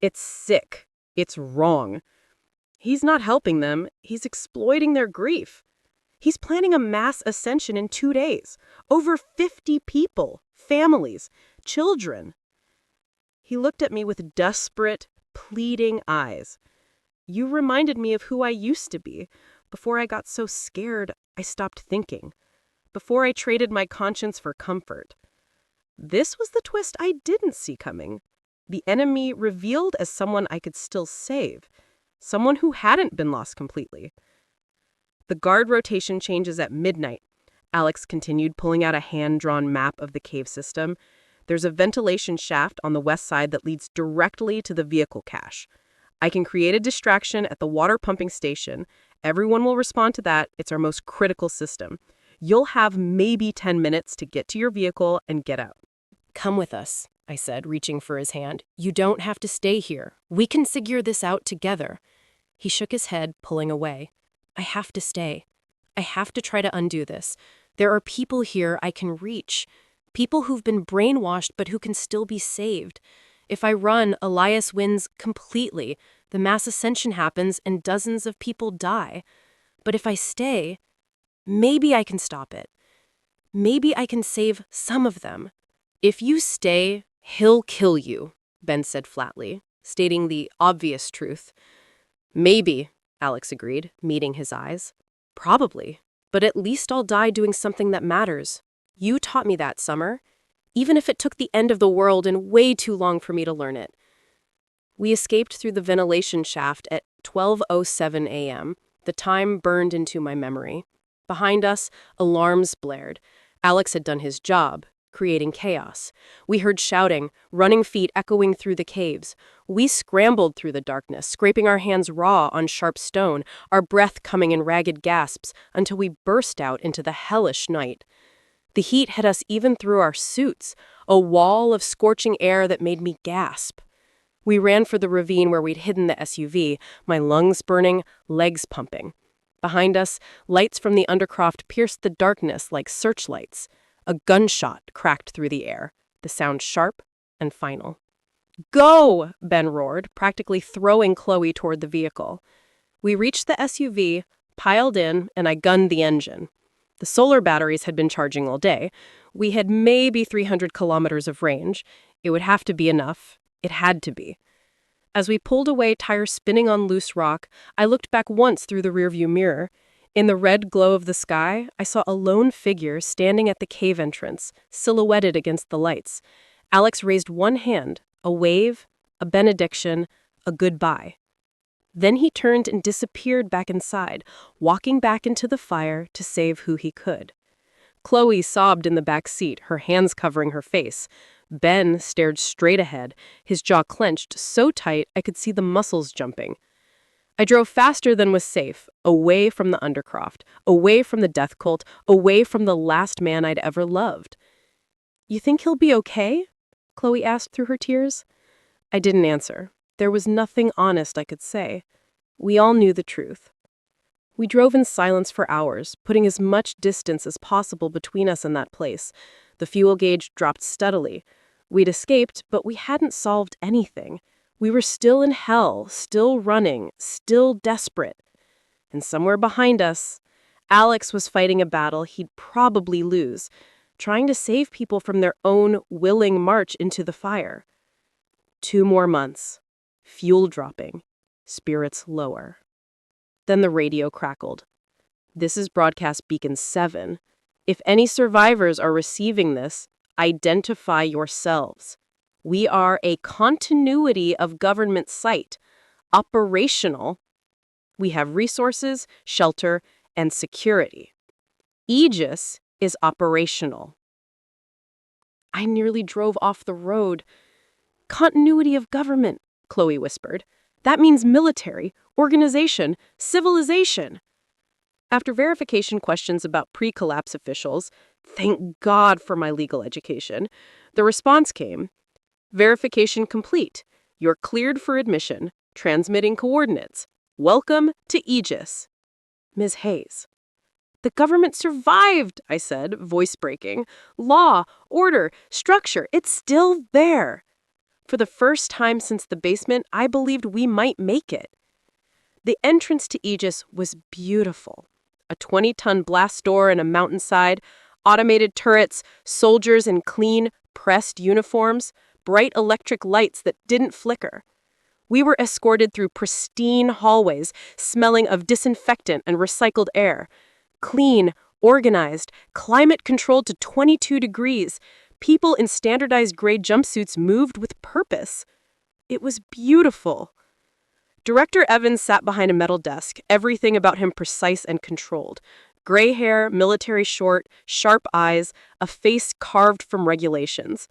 "It's sick. It's wrong. He's not helping them. He's exploiting their grief. He's planning a mass ascension in 2 days. Over 50 people, families, children." He looked at me with desperate, pleading eyes. "You reminded me of who I used to be. Before I got so scared, I stopped thinking. Before I traded my conscience for comfort." This was the twist I didn't see coming. The enemy revealed as someone I could still save, someone who hadn't been lost completely. The guard rotation changes at midnight. Alex continued, pulling out a hand-drawn map of the cave system. There's a ventilation shaft on the west side that leads directly to the vehicle cache. I can create a distraction at the water pumping station. Everyone will respond to that. It's our most critical system. You'll have maybe 10 minutes to get to your vehicle and get out. Come with us, I said, reaching for his hand. You don't have to stay here. We can figure this out together. He shook his head, pulling away. I have to stay. I have to try to undo this. There are people here I can reach. People who've been brainwashed but who can still be saved. If I run, Elias wins completely. The mass ascension happens and dozens of people die. But if I stay, maybe I can stop it. Maybe I can save some of them. If you stay, he'll kill you, Ben said flatly, stating the obvious truth. Maybe, Alex agreed, meeting his eyes. Probably, but at least I'll die doing something that matters. You taught me that, Summer, even if it took the end of the world and way too long for me to learn it. We escaped through the ventilation shaft at 12:07 a.m. The time burned into my memory. Behind us, alarms blared. Alex had done his job, creating chaos. We heard shouting, running feet echoing through the caves. We scrambled through the darkness, scraping our hands raw on sharp stone, our breath coming in ragged gasps, until we burst out into the hellish night. The heat hit us even through our suits, a wall of scorching air that made me gasp. We ran for the ravine where we'd hidden the SUV, my lungs burning, legs pumping. Behind us, lights from the undercroft pierced the darkness like searchlights. A gunshot cracked through the air, the sound sharp and final. Go! Ben roared, practically throwing Chloe toward the vehicle. We reached the SUV, piled in, and I gunned the engine. The solar batteries had been charging all day. We had maybe 300 kilometers of range. It would have to be enough. It had to be. As we pulled away, tires spinning on loose rock, I looked back once through the rearview mirror. In the red glow of the sky, I saw a lone figure standing at the cave entrance, silhouetted against the lights. Alex raised one hand, a wave, a benediction, a goodbye. Then he turned and disappeared back inside, walking back into the fire to save who he could. Chloe sobbed in the back seat, her hands covering her face. Ben stared straight ahead, his jaw clenched so tight I could see the muscles jumping. I drove faster than was safe, away from the Undercroft, away from the death cult, away from the last man I'd ever loved. You think he'll be okay? Chloe asked through her tears. I didn't answer. There was nothing honest I could say. We all knew the truth. We drove in silence for hours, putting as much distance as possible between us and that place. The fuel gauge dropped steadily. We'd escaped, but we hadn't solved anything. We were still in hell, still running, still desperate. And somewhere behind us, Alex was fighting a battle he'd probably lose, trying to save people from their own willing march into the fire. 2 more months. Fuel dropping. Spirits lower. Then the radio crackled. This is Broadcast Beacon 7. If any survivors are receiving this, identify yourselves. We are a continuity of government site, operational. We have resources, shelter, and security. Aegis is operational. I nearly drove off the road. Continuity of government, Chloe whispered. That means military, organization, civilization. After verification questions about pre-collapse officials, thank God for my legal education, the response came. Verification complete. You're cleared for admission. Transmitting coordinates. Welcome to Aegis. Ms. Hayes. The government survived, I said, voice breaking. Law, order, structure, it's still there. For the first time since the basement, I believed we might make it. The entrance to Aegis was beautiful. A 20-ton blast door in a mountainside, automated turrets, soldiers in clean, pressed uniforms, bright electric lights that didn't flicker. We were escorted through pristine hallways, smelling of disinfectant and recycled air. Clean, organized, climate-controlled to 22 degrees. People in standardized gray jumpsuits moved with purpose. It was beautiful. Director Evans sat behind a metal desk, everything about him precise and controlled. Gray hair, military short, sharp eyes, a face carved from regulations.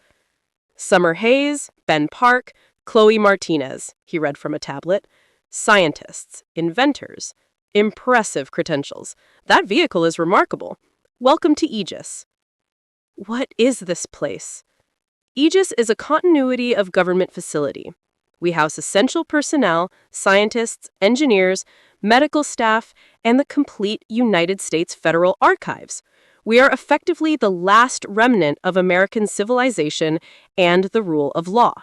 Summer Hayes, Ben Park, Chloe Martinez, he read from a tablet. Scientists, inventors, impressive credentials. That vehicle is remarkable. Welcome to Aegis. What is this place? Aegis is a continuity of government facility. We house essential personnel, scientists, engineers, medical staff, and the complete United States Federal Archives. We are effectively the last remnant of American civilization and the rule of law.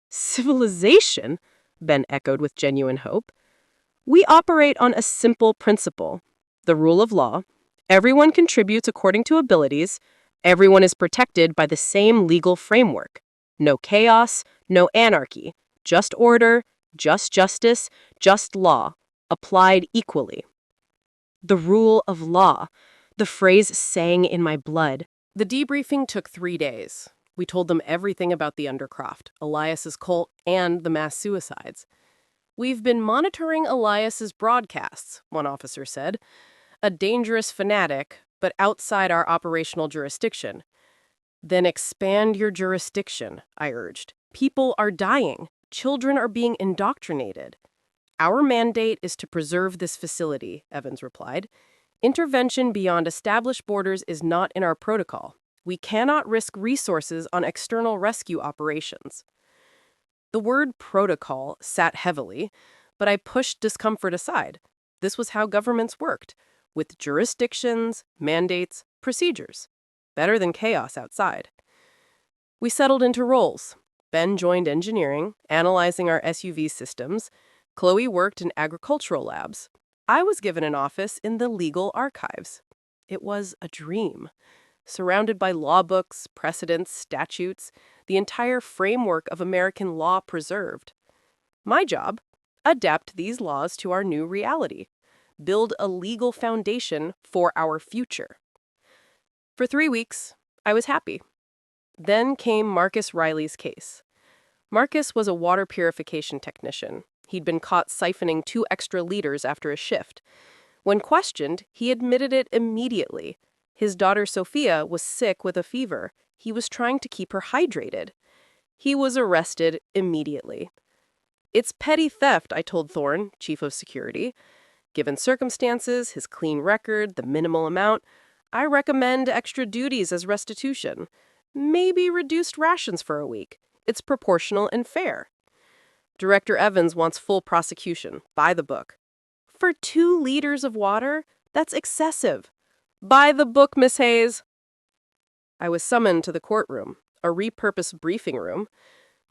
Civilization? Ben echoed with genuine hope. We operate on a simple principle: the rule of law. Everyone contributes according to abilities. Everyone is protected by the same legal framework. No chaos, no anarchy. Just order, just justice, just law, applied equally. The rule of law. The phrase sang in my blood. The debriefing took 3 days. We told them everything about the Undercroft, Elias's cult, and the mass suicides. We've been monitoring Elias's broadcasts, one officer said. A dangerous fanatic, but outside our operational jurisdiction. Then expand your jurisdiction, I urged. People are dying. Children are being indoctrinated. Our mandate is to preserve this facility, Evans replied. Intervention beyond established borders is not in our protocol. We cannot risk resources on external rescue operations. The word protocol sat heavily, but I pushed discomfort aside. This was how governments worked, with jurisdictions, mandates, procedures. Better than chaos outside. We settled into roles. Ben joined engineering, analyzing our SUV systems. Chloe worked in agricultural labs. I was given an office in the legal archives. It was a dream. Surrounded by law books, precedents, statutes, the entire framework of American law preserved. My job? Adapt these laws to our new reality. Build a legal foundation for our future. For 3 weeks, I was happy. Then came Marcus Riley's case. Marcus was a water purification technician. He'd been caught siphoning 2 extra liters after a shift. When questioned, he admitted it immediately. His daughter Sophia was sick with a fever. He was trying to keep her hydrated. He was arrested immediately. It's petty theft, I told Thorne, chief of security. Given circumstances, his clean record, the minimal amount, I recommend extra duties as restitution. Maybe reduced rations for a week. It's proportional and fair. Director Evans wants full prosecution. By the book. For 2 liters of water? That's excessive. By the book, Miss Hayes. I was summoned to the courtroom, a repurposed briefing room.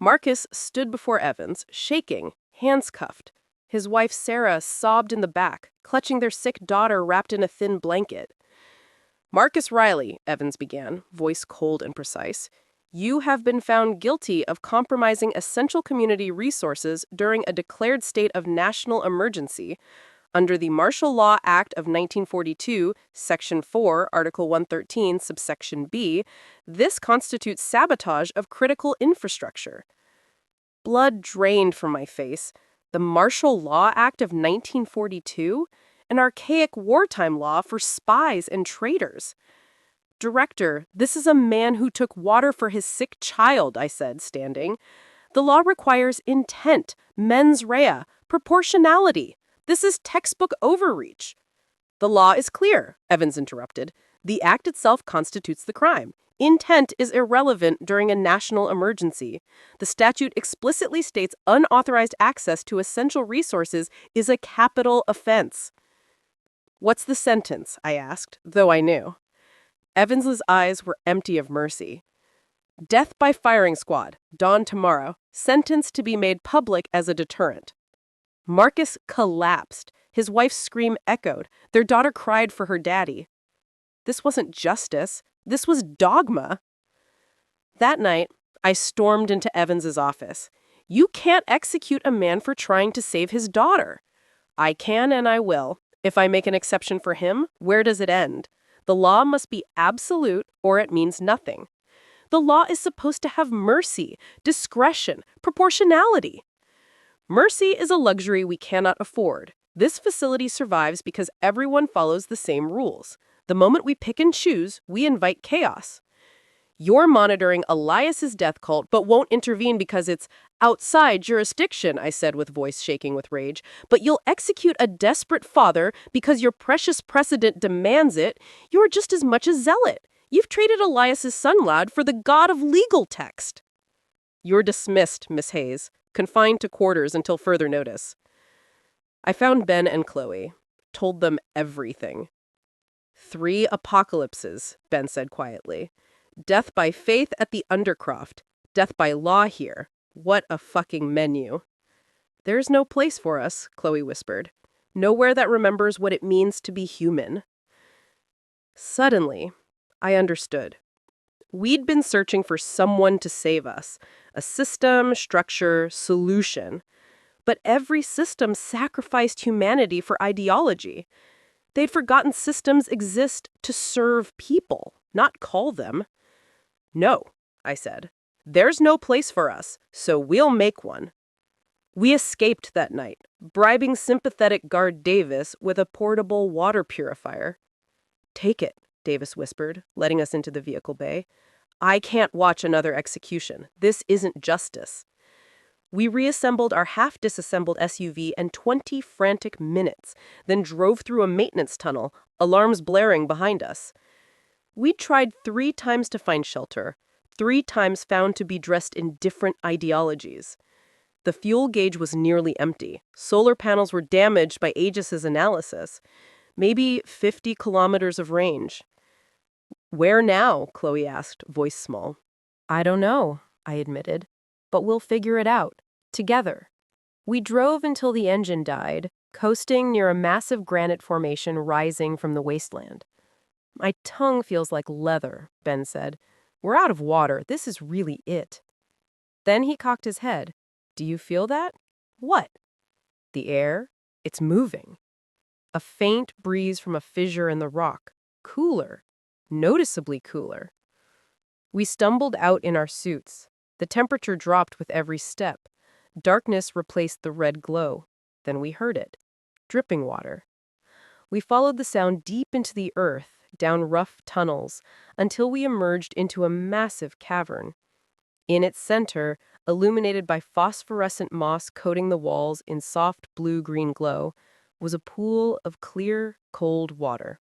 Marcus stood before Evans, shaking, hands cuffed. His wife Sarah sobbed in the back, clutching their sick daughter wrapped in a thin blanket. Marcus Riley, Evans began, voice cold and precise, you have been found guilty of compromising essential community resources during a declared state of national emergency. Under the Martial Law Act of 1942, Section 4, Article 113, subsection B, this constitutes sabotage of critical infrastructure. Blood drained from my face. The Martial Law Act of 1942? An archaic wartime law for spies and traitors. Director, this is a man who took water for his sick child, I said, standing. The law requires intent, mens rea, proportionality. This is textbook overreach. The law is clear, Evans interrupted. The act itself constitutes the crime. Intent is irrelevant during a national emergency. The statute explicitly states unauthorized access to essential resources is a capital offense. What's the sentence? I asked, though I knew. Evans's eyes were empty of mercy. Death by firing squad, dawn tomorrow, sentence to be made public as a deterrent. Marcus collapsed. His wife's scream echoed. Their daughter cried for her daddy. This wasn't justice. This was dogma. That night, I stormed into Evans's office. You can't execute a man for trying to save his daughter. I can and I will. If I make an exception for him, where does it end? The law must be absolute or it means nothing. The law is supposed to have mercy, discretion, proportionality. Mercy is a luxury we cannot afford. This facility survives because everyone follows the same rules. The moment we pick and choose, we invite chaos. You're monitoring Elias's death cult, but won't intervene because it's outside jurisdiction, I said with voice shaking with rage. But you'll execute a desperate father because your precious precedent demands it. You're just as much a zealot. You've traded Elias's son lad for the god of legal text. You're dismissed, Miss Hayes, confined to quarters until further notice. I found Ben and Chloe, told them everything. 3 apocalypses, Ben said quietly. Death by faith at the Undercroft. Death by law here. What a fucking menu. There's no place for us, Chloe whispered. Nowhere that remembers what it means to be human. Suddenly, I understood. We'd been searching for someone to save us. A system, structure, solution. But every system sacrificed humanity for ideology. They'd forgotten systems exist to serve people, not call them. No, I said. There's no place for us, so we'll make one. We escaped that night, bribing sympathetic guard Davis with a portable water purifier. Take it, Davis whispered, letting us into the vehicle bay. I can't watch another execution. This isn't justice. We reassembled our half-disassembled SUV in 20 frantic minutes, then drove through a maintenance tunnel, alarms blaring behind us. We'd tried 3 times to find shelter, 3 times found to be dressed in different ideologies. The fuel gauge was nearly empty. Solar panels were damaged by Aegis's analysis. Maybe 50 kilometers of range. Where now? Chloe asked, voice small. I don't know, I admitted. But we'll figure it out. Together. We drove until the engine died, coasting near a massive granite formation rising from the wasteland. My tongue feels like leather, Ben said. We're out of water. This is really it. Then he cocked his head. Do you feel that? What? The air. It's moving. A faint breeze from a fissure in the rock. Cooler. Noticeably cooler. We stumbled out in our suits. The temperature dropped with every step. Darkness replaced the red glow. Then we heard it. Dripping water. We followed the sound deep into the earth, down rough tunnels, until we emerged into a massive cavern. In its center, illuminated by phosphorescent moss coating the walls in soft blue-green glow, was a pool of clear, cold water.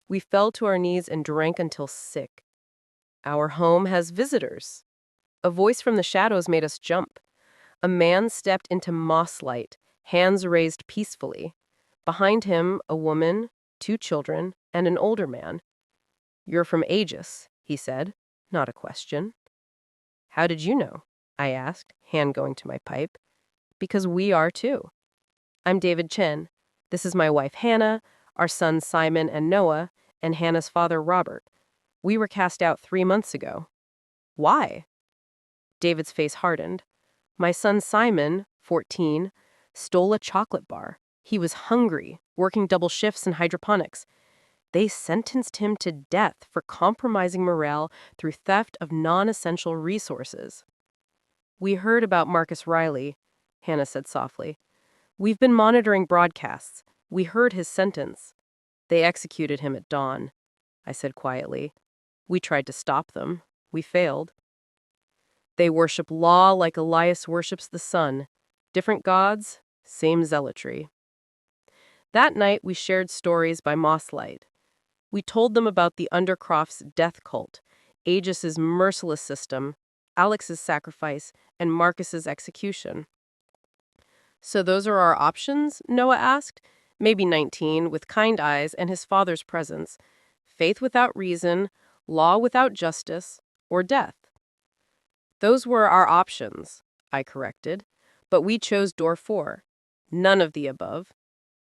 We fell to our knees and drank until sick. Our home has visitors. A voice from the shadows made us jump. A man stepped into moss light, hands raised peacefully. Behind him, a woman, 2 children, and an older man. You're from Aegis, he said, not a question. How did you know? I asked, hand going to my pipe. Because we are too. I'm David Chen. This is my wife Hannah, our sons Simon and Noah, and Hannah's father Robert. We were cast out 3 months ago. Why? David's face hardened. My son Simon, 14, stole a chocolate bar. He was hungry, working double shifts in hydroponics. They sentenced him to death for compromising morale through theft of non-essential resources. We heard about Marcus Riley, Hannah said softly. We've been monitoring broadcasts. We heard his sentence. They executed him at dawn, I said quietly. We tried to stop them. We failed. They worship law like Elias worships the sun. Different gods, same zealotry. That night, we shared stories by mosslight. We told them about the Undercroft's death cult, Aegis's merciless system, Alex's sacrifice, and Marcus's execution. So those are our options? Noah asked. Maybe 19, with kind eyes and his father's presence. Faith without reason, law without justice, or death. Those were our options, I corrected. But we chose door 4. None of the above.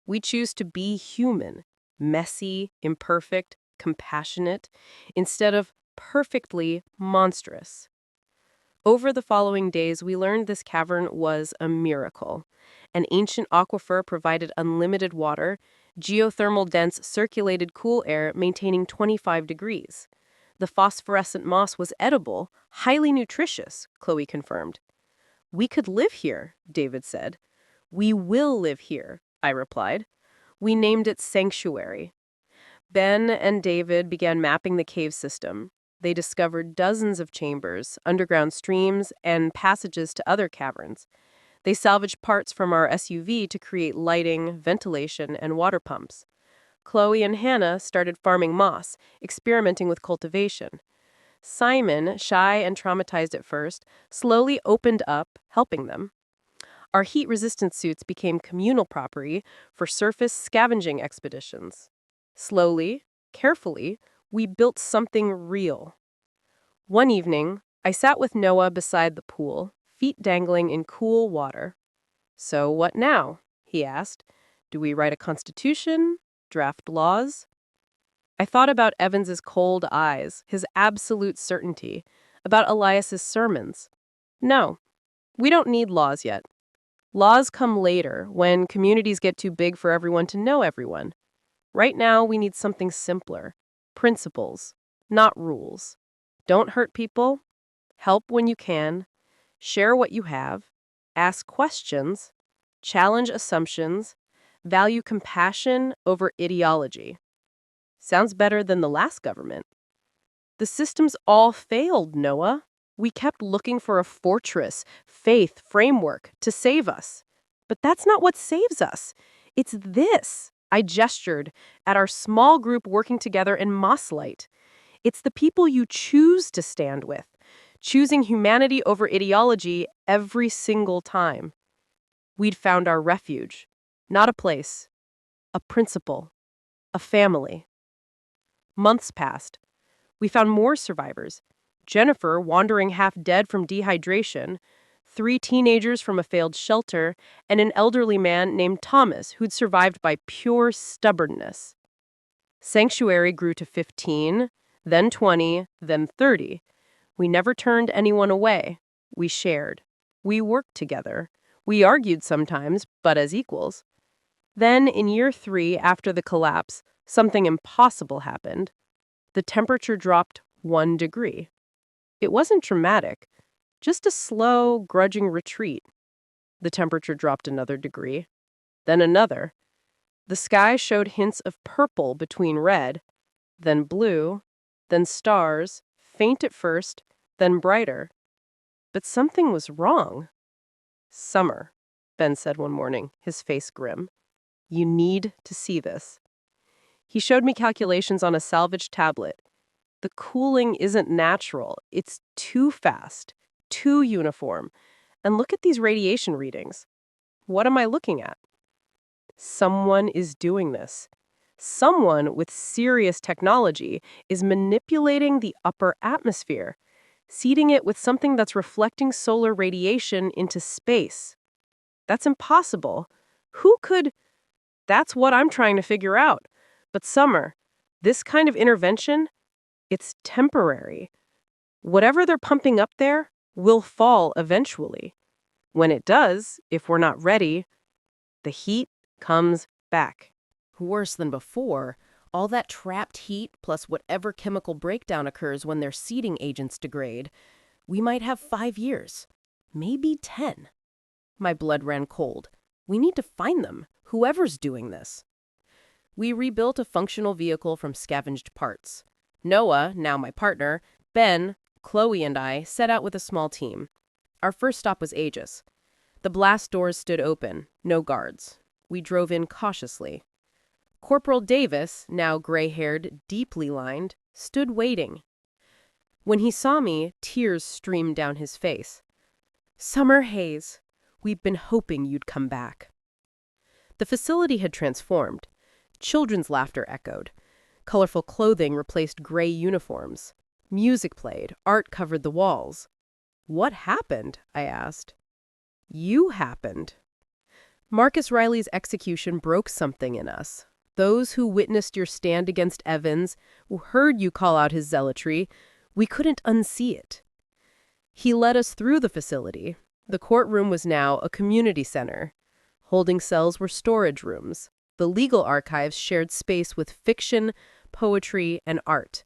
We choose to be human, messy, imperfect, compassionate, instead of perfectly monstrous. Over the following days, we learned this cavern was a miracle. An ancient aquifer provided unlimited water, geothermal vents circulated cool air maintaining 25 degrees. The phosphorescent moss was edible, highly nutritious, Chloe confirmed. We could live here, David said. We will live here, I replied. We named it Sanctuary. Ben and David began mapping the cave system. They discovered dozens of chambers, underground streams, and passages to other caverns. They salvaged parts from our SUV to create lighting, ventilation, and water pumps. Chloe and Hannah started farming moss, experimenting with cultivation. Simon, shy and traumatized at first, slowly opened up, helping them. Our heat-resistant suits became communal property for surface scavenging expeditions. Slowly, carefully, we built something real. One evening, I sat with Noah beside the pool, feet dangling in cool water. "So what now?" he asked. "Do we write a constitution? Draft laws?" I thought about Evans's cold eyes, his absolute certainty, about Elias's sermons. No, we don't need laws yet. Laws come later, when communities get too big for everyone to know everyone. Right now, we need something simpler. Principles, not rules. Don't hurt people. Help when you can. Share what you have. Ask questions. Challenge assumptions. Value compassion over ideology. Sounds better than the last government. The systems all failed, Noah. We kept looking for a fortress, faith, framework to save us. But that's not what saves us. It's this. I gestured at our small group working together in Mosslight. It's the people you choose to stand with, choosing humanity over ideology every single time. We'd found our refuge, not a place, a principle, a family. Months passed. We found more survivors. Jennifer, wandering half dead from dehydration, 3 teenagers from a failed shelter, and an elderly man named Thomas who'd survived by pure stubbornness. Sanctuary grew to 15, then 20, then 30. We never turned anyone away. We shared. We worked together. We argued sometimes, but as equals. Then, in year 3 after the collapse, something impossible happened. The temperature dropped 1 degree. It wasn't dramatic, just a slow, grudging retreat. The temperature dropped another degree, then another. The sky showed hints of purple between red, then blue, then stars, faint at first, then brighter. But something was wrong. "Summer," Ben said one morning, his face grim. "You need to see this." He showed me calculations on a salvaged tablet. The cooling isn't natural. It's too fast, too uniform. And look at these radiation readings. What am I looking at? Someone is doing this. Someone with serious technology is manipulating the upper atmosphere, seeding it with something that's reflecting solar radiation into space. That's impossible. Who could? That's what I'm trying to figure out. But Summer, this kind of intervention, it's temporary. Whatever they're pumping up there will fall eventually. When it does, if we're not ready, the heat comes back. Worse than before, all that trapped heat plus whatever chemical breakdown occurs when their seeding agents degrade, we might have 5 years, maybe 10. My blood ran cold. We need to find them, whoever's doing this. We rebuilt a functional vehicle from scavenged parts. Noah, now my partner, Ben, Chloe, and I set out with a small team. Our first stop was Aegis. The blast doors stood open, no guards. We drove in cautiously. Corporal Davis, now gray-haired, deeply lined, stood waiting. When he saw me, tears streamed down his face. "Summer Hayes, we've been hoping you'd come back." The facility had transformed. Children's laughter echoed. Colorful clothing replaced gray uniforms. Music played, art covered the walls. "What happened?" I asked. "You happened." Marcus Riley's execution broke something in us. Those who witnessed your stand against Evans, who heard you call out his zealotry, we couldn't unsee it. He led us through the facility. The courtroom was now a community center. Holding cells were storage rooms. The legal archives shared space with fiction, poetry, and art.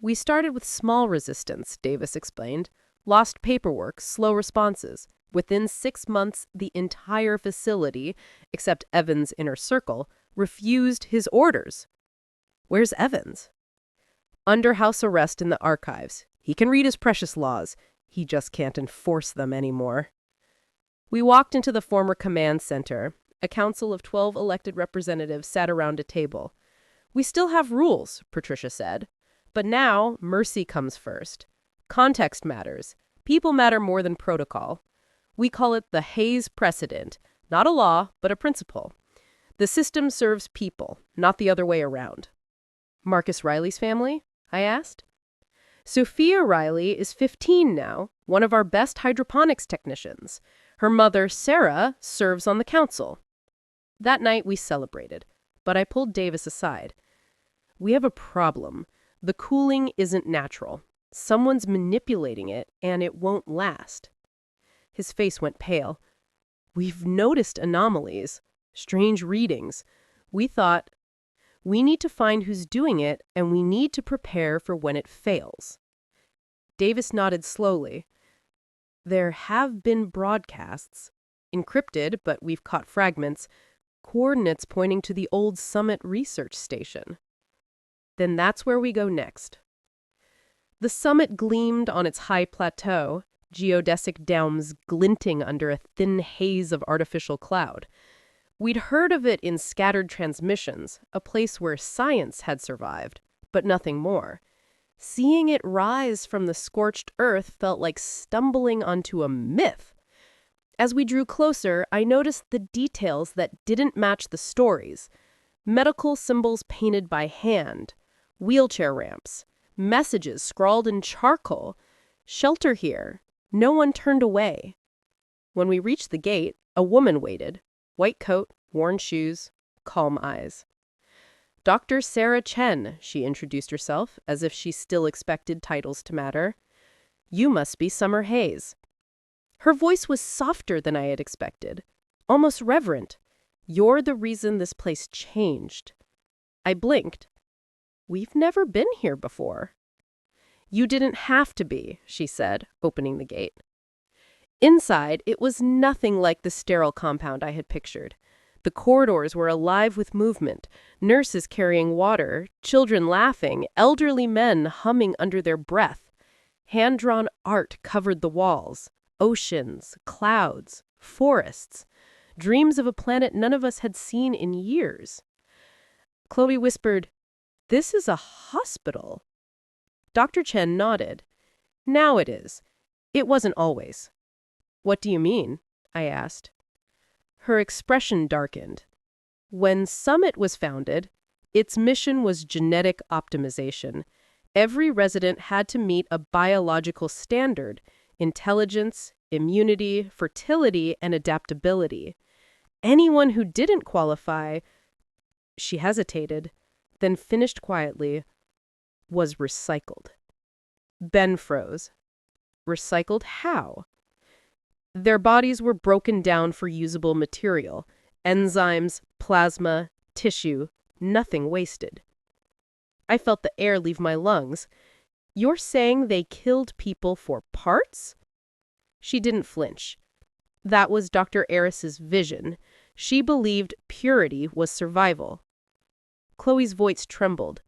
We started with small resistance, Davis explained. Lost paperwork, slow responses. Within 6 months, the entire facility, except Evans' inner circle, refused his orders. Where's Evans? Under house arrest in the archives. He can read his precious laws. He just can't enforce them anymore. We walked into the former command center. A council of 12 elected representatives sat around a table. We still have rules, Patricia said. But now, mercy comes first. Context matters. People matter more than protocol. We call it the Hayes precedent. Not a law, but a principle. The system serves people, not the other way around. Marcus Riley's family? I asked. Sophia Riley is 15 now, one of our best hydroponics technicians. Her mother, Sarah, serves on the council. That night we celebrated, but I pulled Davis aside. We have a problem. The cooling isn't natural. Someone's manipulating it, and it won't last. His face went pale. We've noticed anomalies, strange readings. We thought, we need to find who's doing it, and we need to prepare for when it fails. Davis nodded slowly. There have been broadcasts, encrypted, but we've caught fragments, coordinates pointing to the old Summit research station. Then that's where we go next. The summit gleamed on its high plateau, geodesic domes glinting under a thin haze of artificial cloud. We'd heard of it in scattered transmissions, a place where science had survived, but nothing more. Seeing it rise from the scorched earth felt like stumbling onto a myth. As we drew closer, I noticed the details that didn't match the stories. Medical symbols painted by hand, wheelchair ramps, messages scrawled in charcoal. Shelter here. No one turned away. When we reached the gate, a woman waited. White coat, worn shoes, calm eyes. Dr. Sarah Chen, she introduced herself, as if she still expected titles to matter. You must be Summer Hayes. Her voice was softer than I had expected, almost reverent. You're the reason this place changed. I blinked. We've never been here before. You didn't have to be, she said, opening the gate. Inside, it was nothing like the sterile compound I had pictured. The corridors were alive with movement, nurses carrying water, children laughing, elderly men humming under their breath. Hand-drawn art covered the walls. Oceans, clouds, forests. Dreams of a planet none of us had seen in years. Chloe whispered, "This is a hospital." Dr. Chen nodded. Now it is. It wasn't always. What do you mean? I asked. Her expression darkened. When Summit was founded, its mission was genetic optimization. Every resident had to meet a biological standard: intelligence, immunity, fertility, and adaptability. Anyone who didn't qualify, she hesitated, then finished quietly, was recycled. Ben froze. Recycled how? Their bodies were broken down for usable material. Enzymes, plasma, tissue, nothing wasted. I felt the air leave my lungs. You're saying they killed people for parts? She didn't flinch. That was Dr. Eris's vision. She believed purity was survival. Chloe's voice trembled.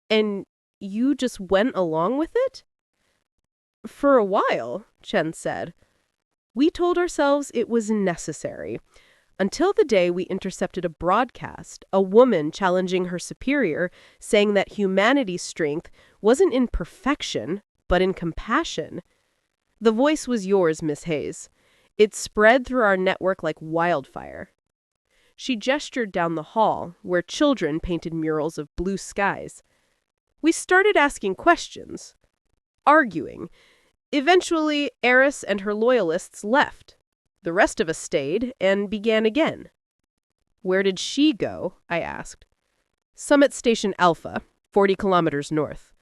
And you just went along with it? For a while, Chen said. We told ourselves it was necessary. Until the day we intercepted a broadcast, a woman challenging her superior, saying that humanity's strength wasn't in perfection, but in compassion. The voice was yours, Miss Hayes. It spread through our network like wildfire. She gestured down the hall, where children painted murals of blue skies. We started asking questions, arguing. Eventually, Eris and her loyalists left. The rest of us stayed and began again. Where did she go? I asked. Summit Station Alpha, 40 kilometers north.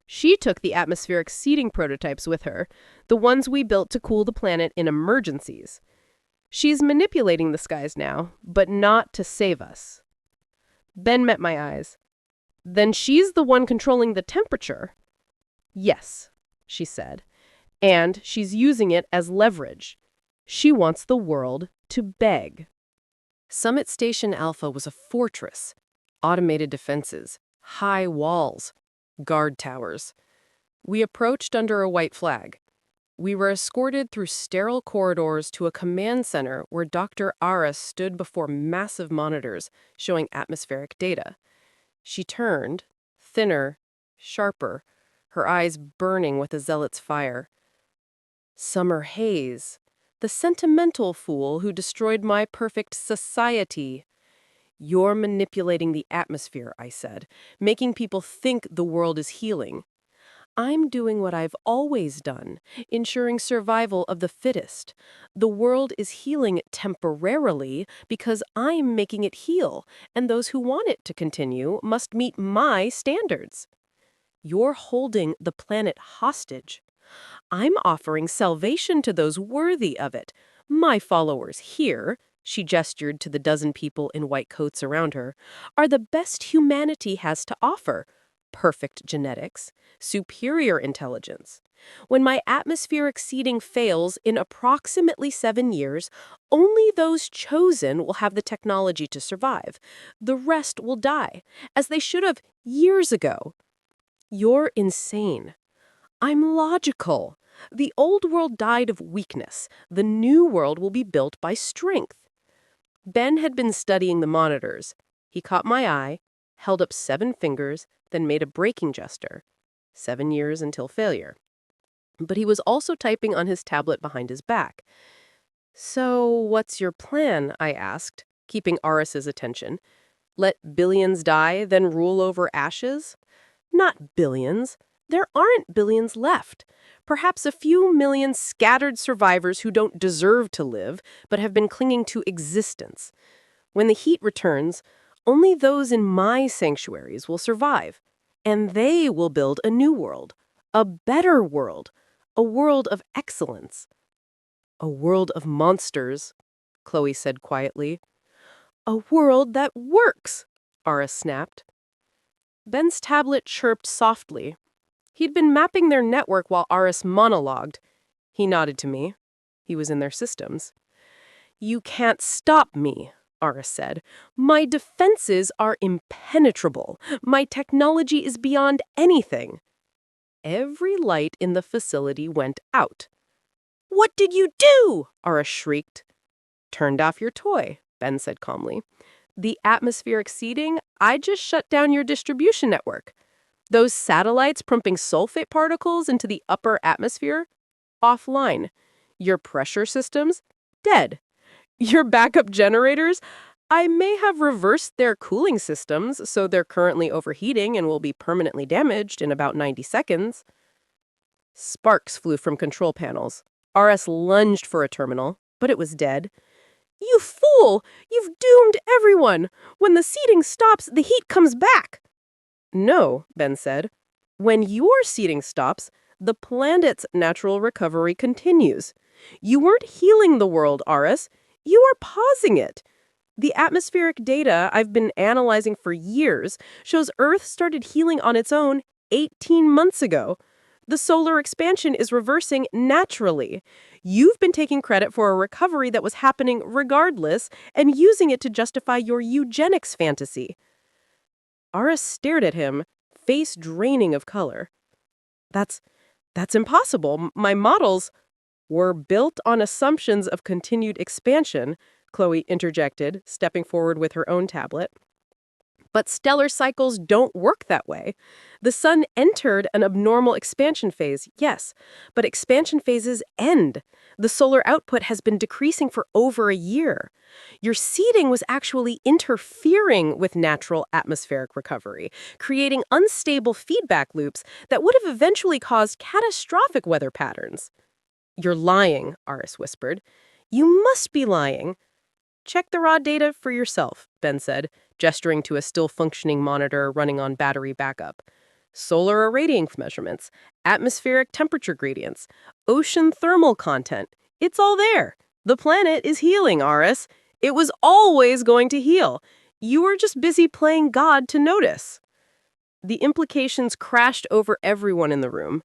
She took the atmospheric seeding prototypes with her, the ones we built to cool the planet in emergencies. She's manipulating the skies now, but not to save us. Ben met my eyes. Then she's the one controlling the temperature. Yes, she said, and she's using it as leverage. She wants the world to beg. Summit Station Alpha was a fortress. Automated defenses, high walls, guard towers. We approached under a white flag. We were escorted through sterile corridors to a command center where Dr. Ara stood before massive monitors showing atmospheric data. She turned, thinner, sharper, her eyes burning with a zealot's fire. Summer Hayes, the sentimental fool who destroyed my perfect society. You're manipulating the atmosphere, I said, making people think the world is healing. I'm doing what I've always done, ensuring survival of the fittest. The world is healing temporarily because I'm making it heal, and those who want it to continue must meet my standards. You're holding the planet hostage. I'm offering salvation to those worthy of it. My followers here, she gestured to the dozen people in white coats around her, are the best humanity has to offer. Perfect genetics, superior intelligence. When my atmospheric seeding fails in approximately 7 years, only those chosen will have the technology to survive. The rest will die, as they should have years ago. You're insane. I'm logical. The old world died of weakness. The new world will be built by strength. Ben had been studying the monitors. He caught my eye, held up 7 fingers, then made a braking gesture. 7 years until failure. But he was also typing on his tablet behind his back. So, what's your plan? I asked, keeping Aris's attention. Let billions die, then rule over ashes? Not billions. There aren't billions left. Perhaps a few million scattered survivors who don't deserve to live, but have been clinging to existence. When the heat returns, only those in my sanctuaries will survive. And they will build a new world. A better world. A world of excellence. A world of monsters, Chloe said quietly. A world that works, Aris snapped. Ben's tablet chirped softly. He'd been mapping their network while Aris monologued. He nodded to me. He was in their systems. You can't stop me, Aris said. My defenses are impenetrable. My technology is beyond anything. Every light in the facility went out. What did you do? Aris shrieked. Turned off your toy, Ben said calmly. The atmospheric seeding, I just shut down your distribution network. Those satellites pumping sulfate particles into the upper atmosphere? Offline. Your pressure systems? Dead. Your backup generators? I may have reversed their cooling systems, so they're currently overheating and will be permanently damaged in about 90 seconds. Sparks flew from control panels. RS lunged for a terminal, but it was dead. You fool! You've doomed everyone! When the seeding stops, the heat comes back! No, Ben said. When your seeding stops, the planet's natural recovery continues. You weren't healing the world, Aris. You are pausing it. The atmospheric data I've been analyzing for years shows Earth started healing on its own 18 months ago. The solar expansion is reversing naturally. You've been taking credit for a recovery that was happening regardless and using it to justify your eugenics fantasy. Aris stared at him, face draining of color. That's impossible. My models were built on assumptions of continued expansion, Chloe interjected, stepping forward with her own tablet. But stellar cycles don't work that way. The sun entered an abnormal expansion phase, yes, but expansion phases end. The solar output has been decreasing for over a year. Your seeding was actually interfering with natural atmospheric recovery, creating unstable feedback loops that would have eventually caused catastrophic weather patterns. You're lying, Aris whispered. You must be lying. Check the raw data for yourself, Ben said, gesturing to a still-functioning monitor running on battery backup. Solar irradiance measurements, atmospheric temperature gradients, ocean thermal content. It's all there. The planet is healing, Aris. It was always going to heal. You were just busy playing God to notice. The implications crashed over everyone in the room.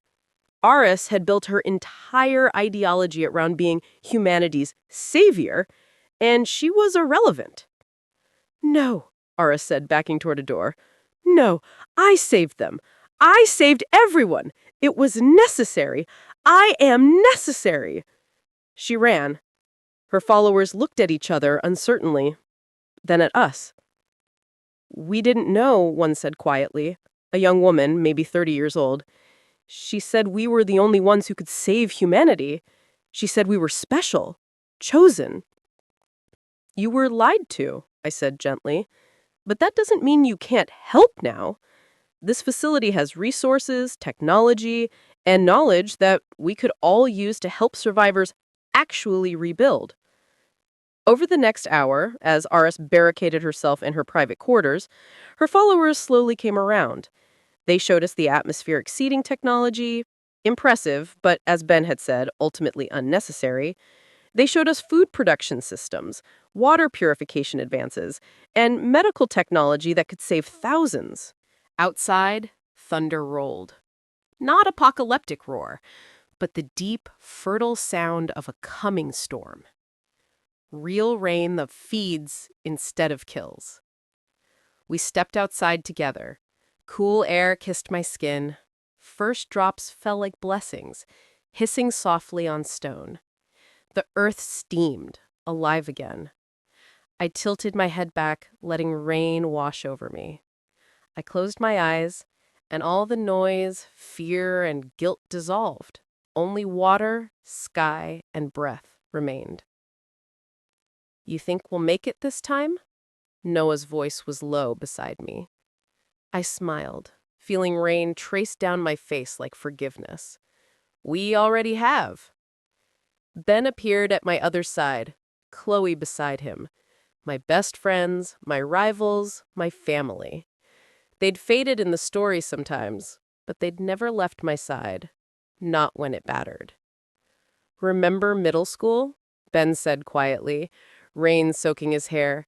Aris had built her entire ideology around being humanity's savior, and she was irrelevant. "No," Aris said, backing toward a door. "No, I saved them. I saved everyone. It was necessary. I am necessary." She ran. Her followers looked at each other uncertainly, then at us. "We didn't know," one said quietly, a young woman, maybe 30 years old. "She said we were the only ones who could save humanity. She said we were special, chosen." "You were lied to," I said gently. "But that doesn't mean you can't help now. This facility has resources, technology, and knowledge that we could all use to help survivors actually rebuild." Over the next hour, as Aris barricaded herself in her private quarters, her followers slowly came around. They showed us the atmospheric seeding technology, impressive, but as Ben had said, ultimately unnecessary. They showed us food production systems, water purification advances, and medical technology that could save thousands. Outside, thunder rolled. Not apocalyptic roar, but the deep, fertile sound of a coming storm. Real rain that feeds instead of kills. We stepped outside together. Cool air kissed my skin. First drops fell like blessings, hissing softly on stone. The earth steamed, alive again. I tilted my head back, letting rain wash over me. I closed my eyes, and all the noise, fear, and guilt dissolved. Only water, sky, and breath remained. "You think we'll make it this time?" Noah's voice was low beside me. I smiled, feeling rain trace down my face like forgiveness. "We already have." Ben appeared at my other side, Chloe beside him. My best friends, my rivals, my family. They'd faded in the story sometimes, but they'd never left my side. Not when it mattered. "Remember middle school?" Ben said quietly, rain soaking his hair.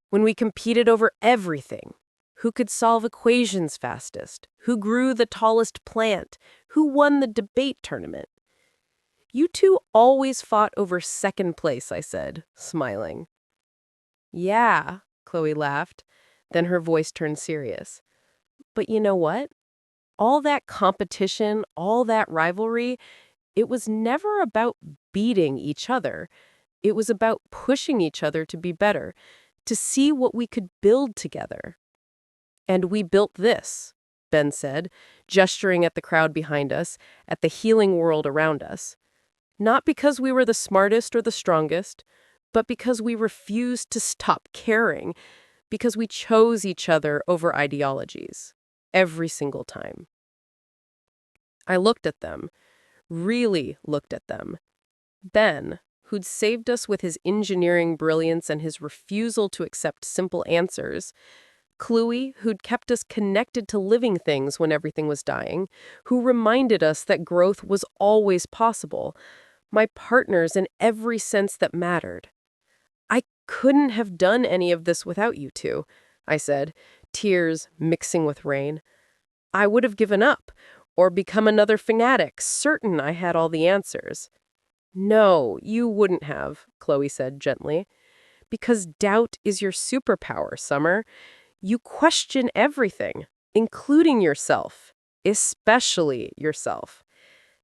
"When we competed over everything. Who could solve equations fastest? Who grew the tallest plant? Who won the debate tournament?" "You two always fought over second place," I said, smiling. "Yeah," Chloe laughed. Then her voice turned serious. "But you know what? All that competition, all that rivalry, it was never about beating each other. It was about pushing each other to be better, to see what we could build together." "And we built this," Ben said, gesturing at the crowd behind us, at the healing world around us. "Not because we were the smartest or the strongest, but because we refused to stop caring, because we chose each other over ideologies, every single time." I looked at them, really looked at them. Ben, who'd saved us with his engineering brilliance and his refusal to accept simple answers. Chloe, who'd kept us connected to living things when everything was dying, who reminded us that growth was always possible. My partners in every sense that mattered. "I couldn't have done any of this without you two," I said, tears mixing with rain. "I would have given up, or become another fanatic, certain I had all the answers." "No, you wouldn't have," Chloe said gently. "Because doubt is your superpower, Summer. You question everything, including yourself, especially yourself.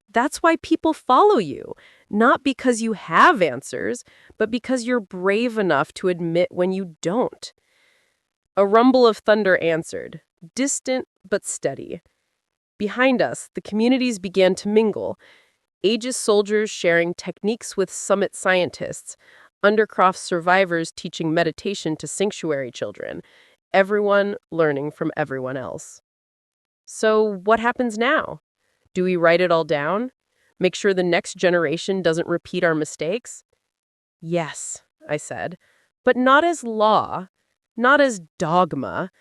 That's why people follow you, not because you have answers, but because you're brave enough to admit when you don't." A rumble of thunder answered, distant but steady. Behind us, the communities began to mingle, Aegis soldiers sharing techniques with summit scientists, Undercroft survivors teaching meditation to sanctuary children, everyone learning from everyone else. So what happens now? Do we write it all down? Make sure the next generation doesn't repeat our mistakes? "Yes," I said, "but not as law, not as dogma,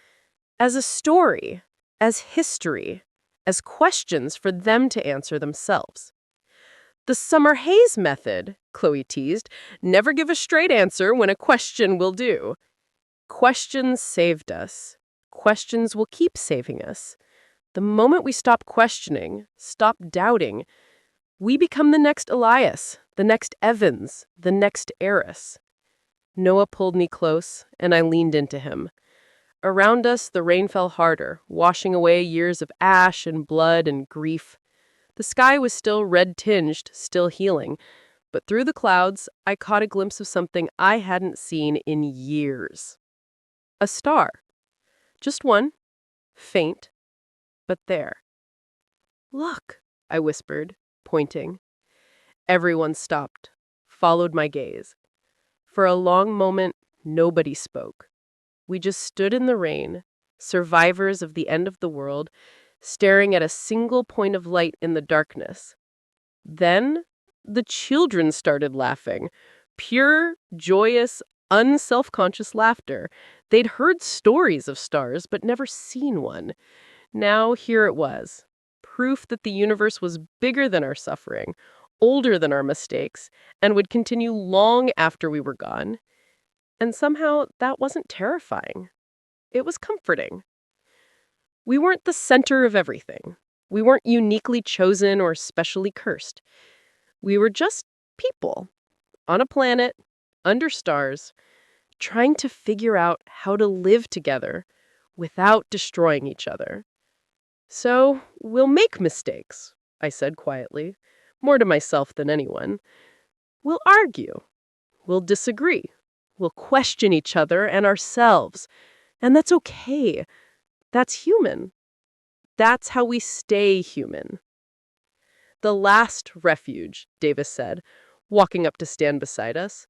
as a story, as history, as questions for them to answer themselves." "The Summer Hayes method," Chloe teased. "Never give a straight answer when a question will do." Questions saved us. questions will keep saving us. The moment we stop questioning, stop doubting, we become the next Elias, the next Evans, the next Eris. Noah pulled me close, and I leaned into him. Around us, the rain fell harder, washing away years of ash and blood and grief. The sky was still red-tinged, still healing, but through the clouds, I caught a glimpse of something I hadn't seen in years. A star. Just one, faint, but there. Look, I whispered, pointing. Everyone stopped, followed my gaze. For a long moment, nobody spoke. We just stood in the rain, survivors of the end of the world, staring at a single point of light in the darkness. Then, the children started laughing. Pure, joyous, unself-conscious laughter. They'd heard stories of stars, but never seen one. Now, here it was. Proof that the universe was bigger than our suffering, older than our mistakes, and would continue long after we were gone. And somehow, that wasn't terrifying. It was comforting. We weren't the center of everything. We weren't uniquely chosen or specially cursed. We were just people, on a planet, under stars, trying to figure out how to live together without destroying each other. So, we'll make mistakes, I said quietly, more to myself than anyone. We'll argue. We'll disagree. We'll question each other and ourselves. And that's okay. That's human. That's how we stay human. The last refuge, Davis said, walking up to stand beside us.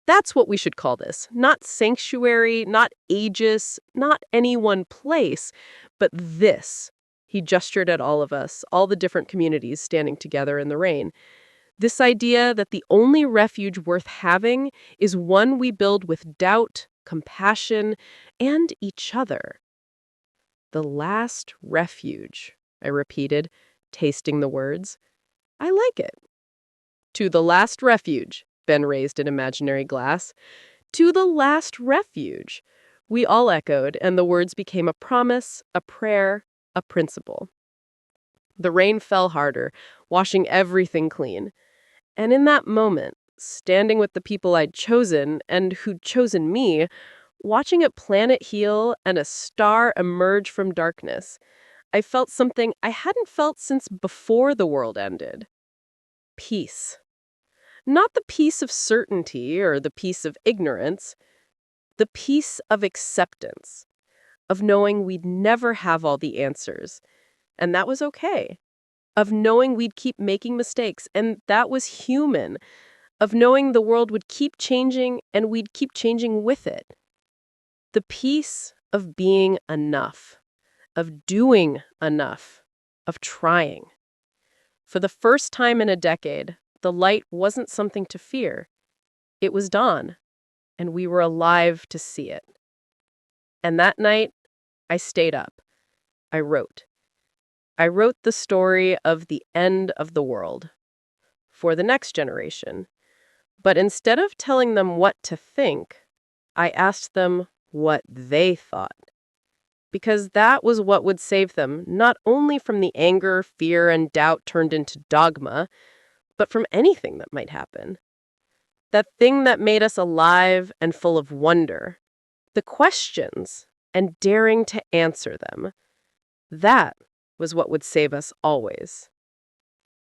That's what we should call this. Not sanctuary, not aegis, not any one place, but this. He gestured at all of us, all the different communities standing together in the rain. This idea that the only refuge worth having is one we build with doubt, compassion, and each other. The last refuge, I repeated, tasting the words. I like it. To the last refuge, Ben raised an imaginary glass. To the last refuge. We all echoed, and the words became a promise, a prayer, a principle. The rain fell harder, washing everything clean. And in that moment, standing with the people I'd chosen and who'd chosen me, watching a planet heal and a star emerge from darkness, I felt something I hadn't felt since before the world ended. Peace. Not the peace of certainty or the peace of ignorance, the peace of acceptance, of knowing we'd never have all the answers, and that was okay. Of knowing we'd keep making mistakes, and that was human. Of knowing the world would keep changing, and we'd keep changing with it. The peace of being enough, of doing enough, of trying. For the first time in a decade, the light wasn't something to fear. It was dawn, and we were alive to see it. And that night, I stayed up. I wrote. I wrote the story of the end of the world for the next generation. But instead of telling them what to think, I asked them what they thought. Because that was what would save them, not only from the anger, fear, and doubt turned into dogma, but from anything that might happen. That thing that made us alive and full of wonder. The questions and daring to answer them. That was what would save us always.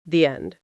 The end.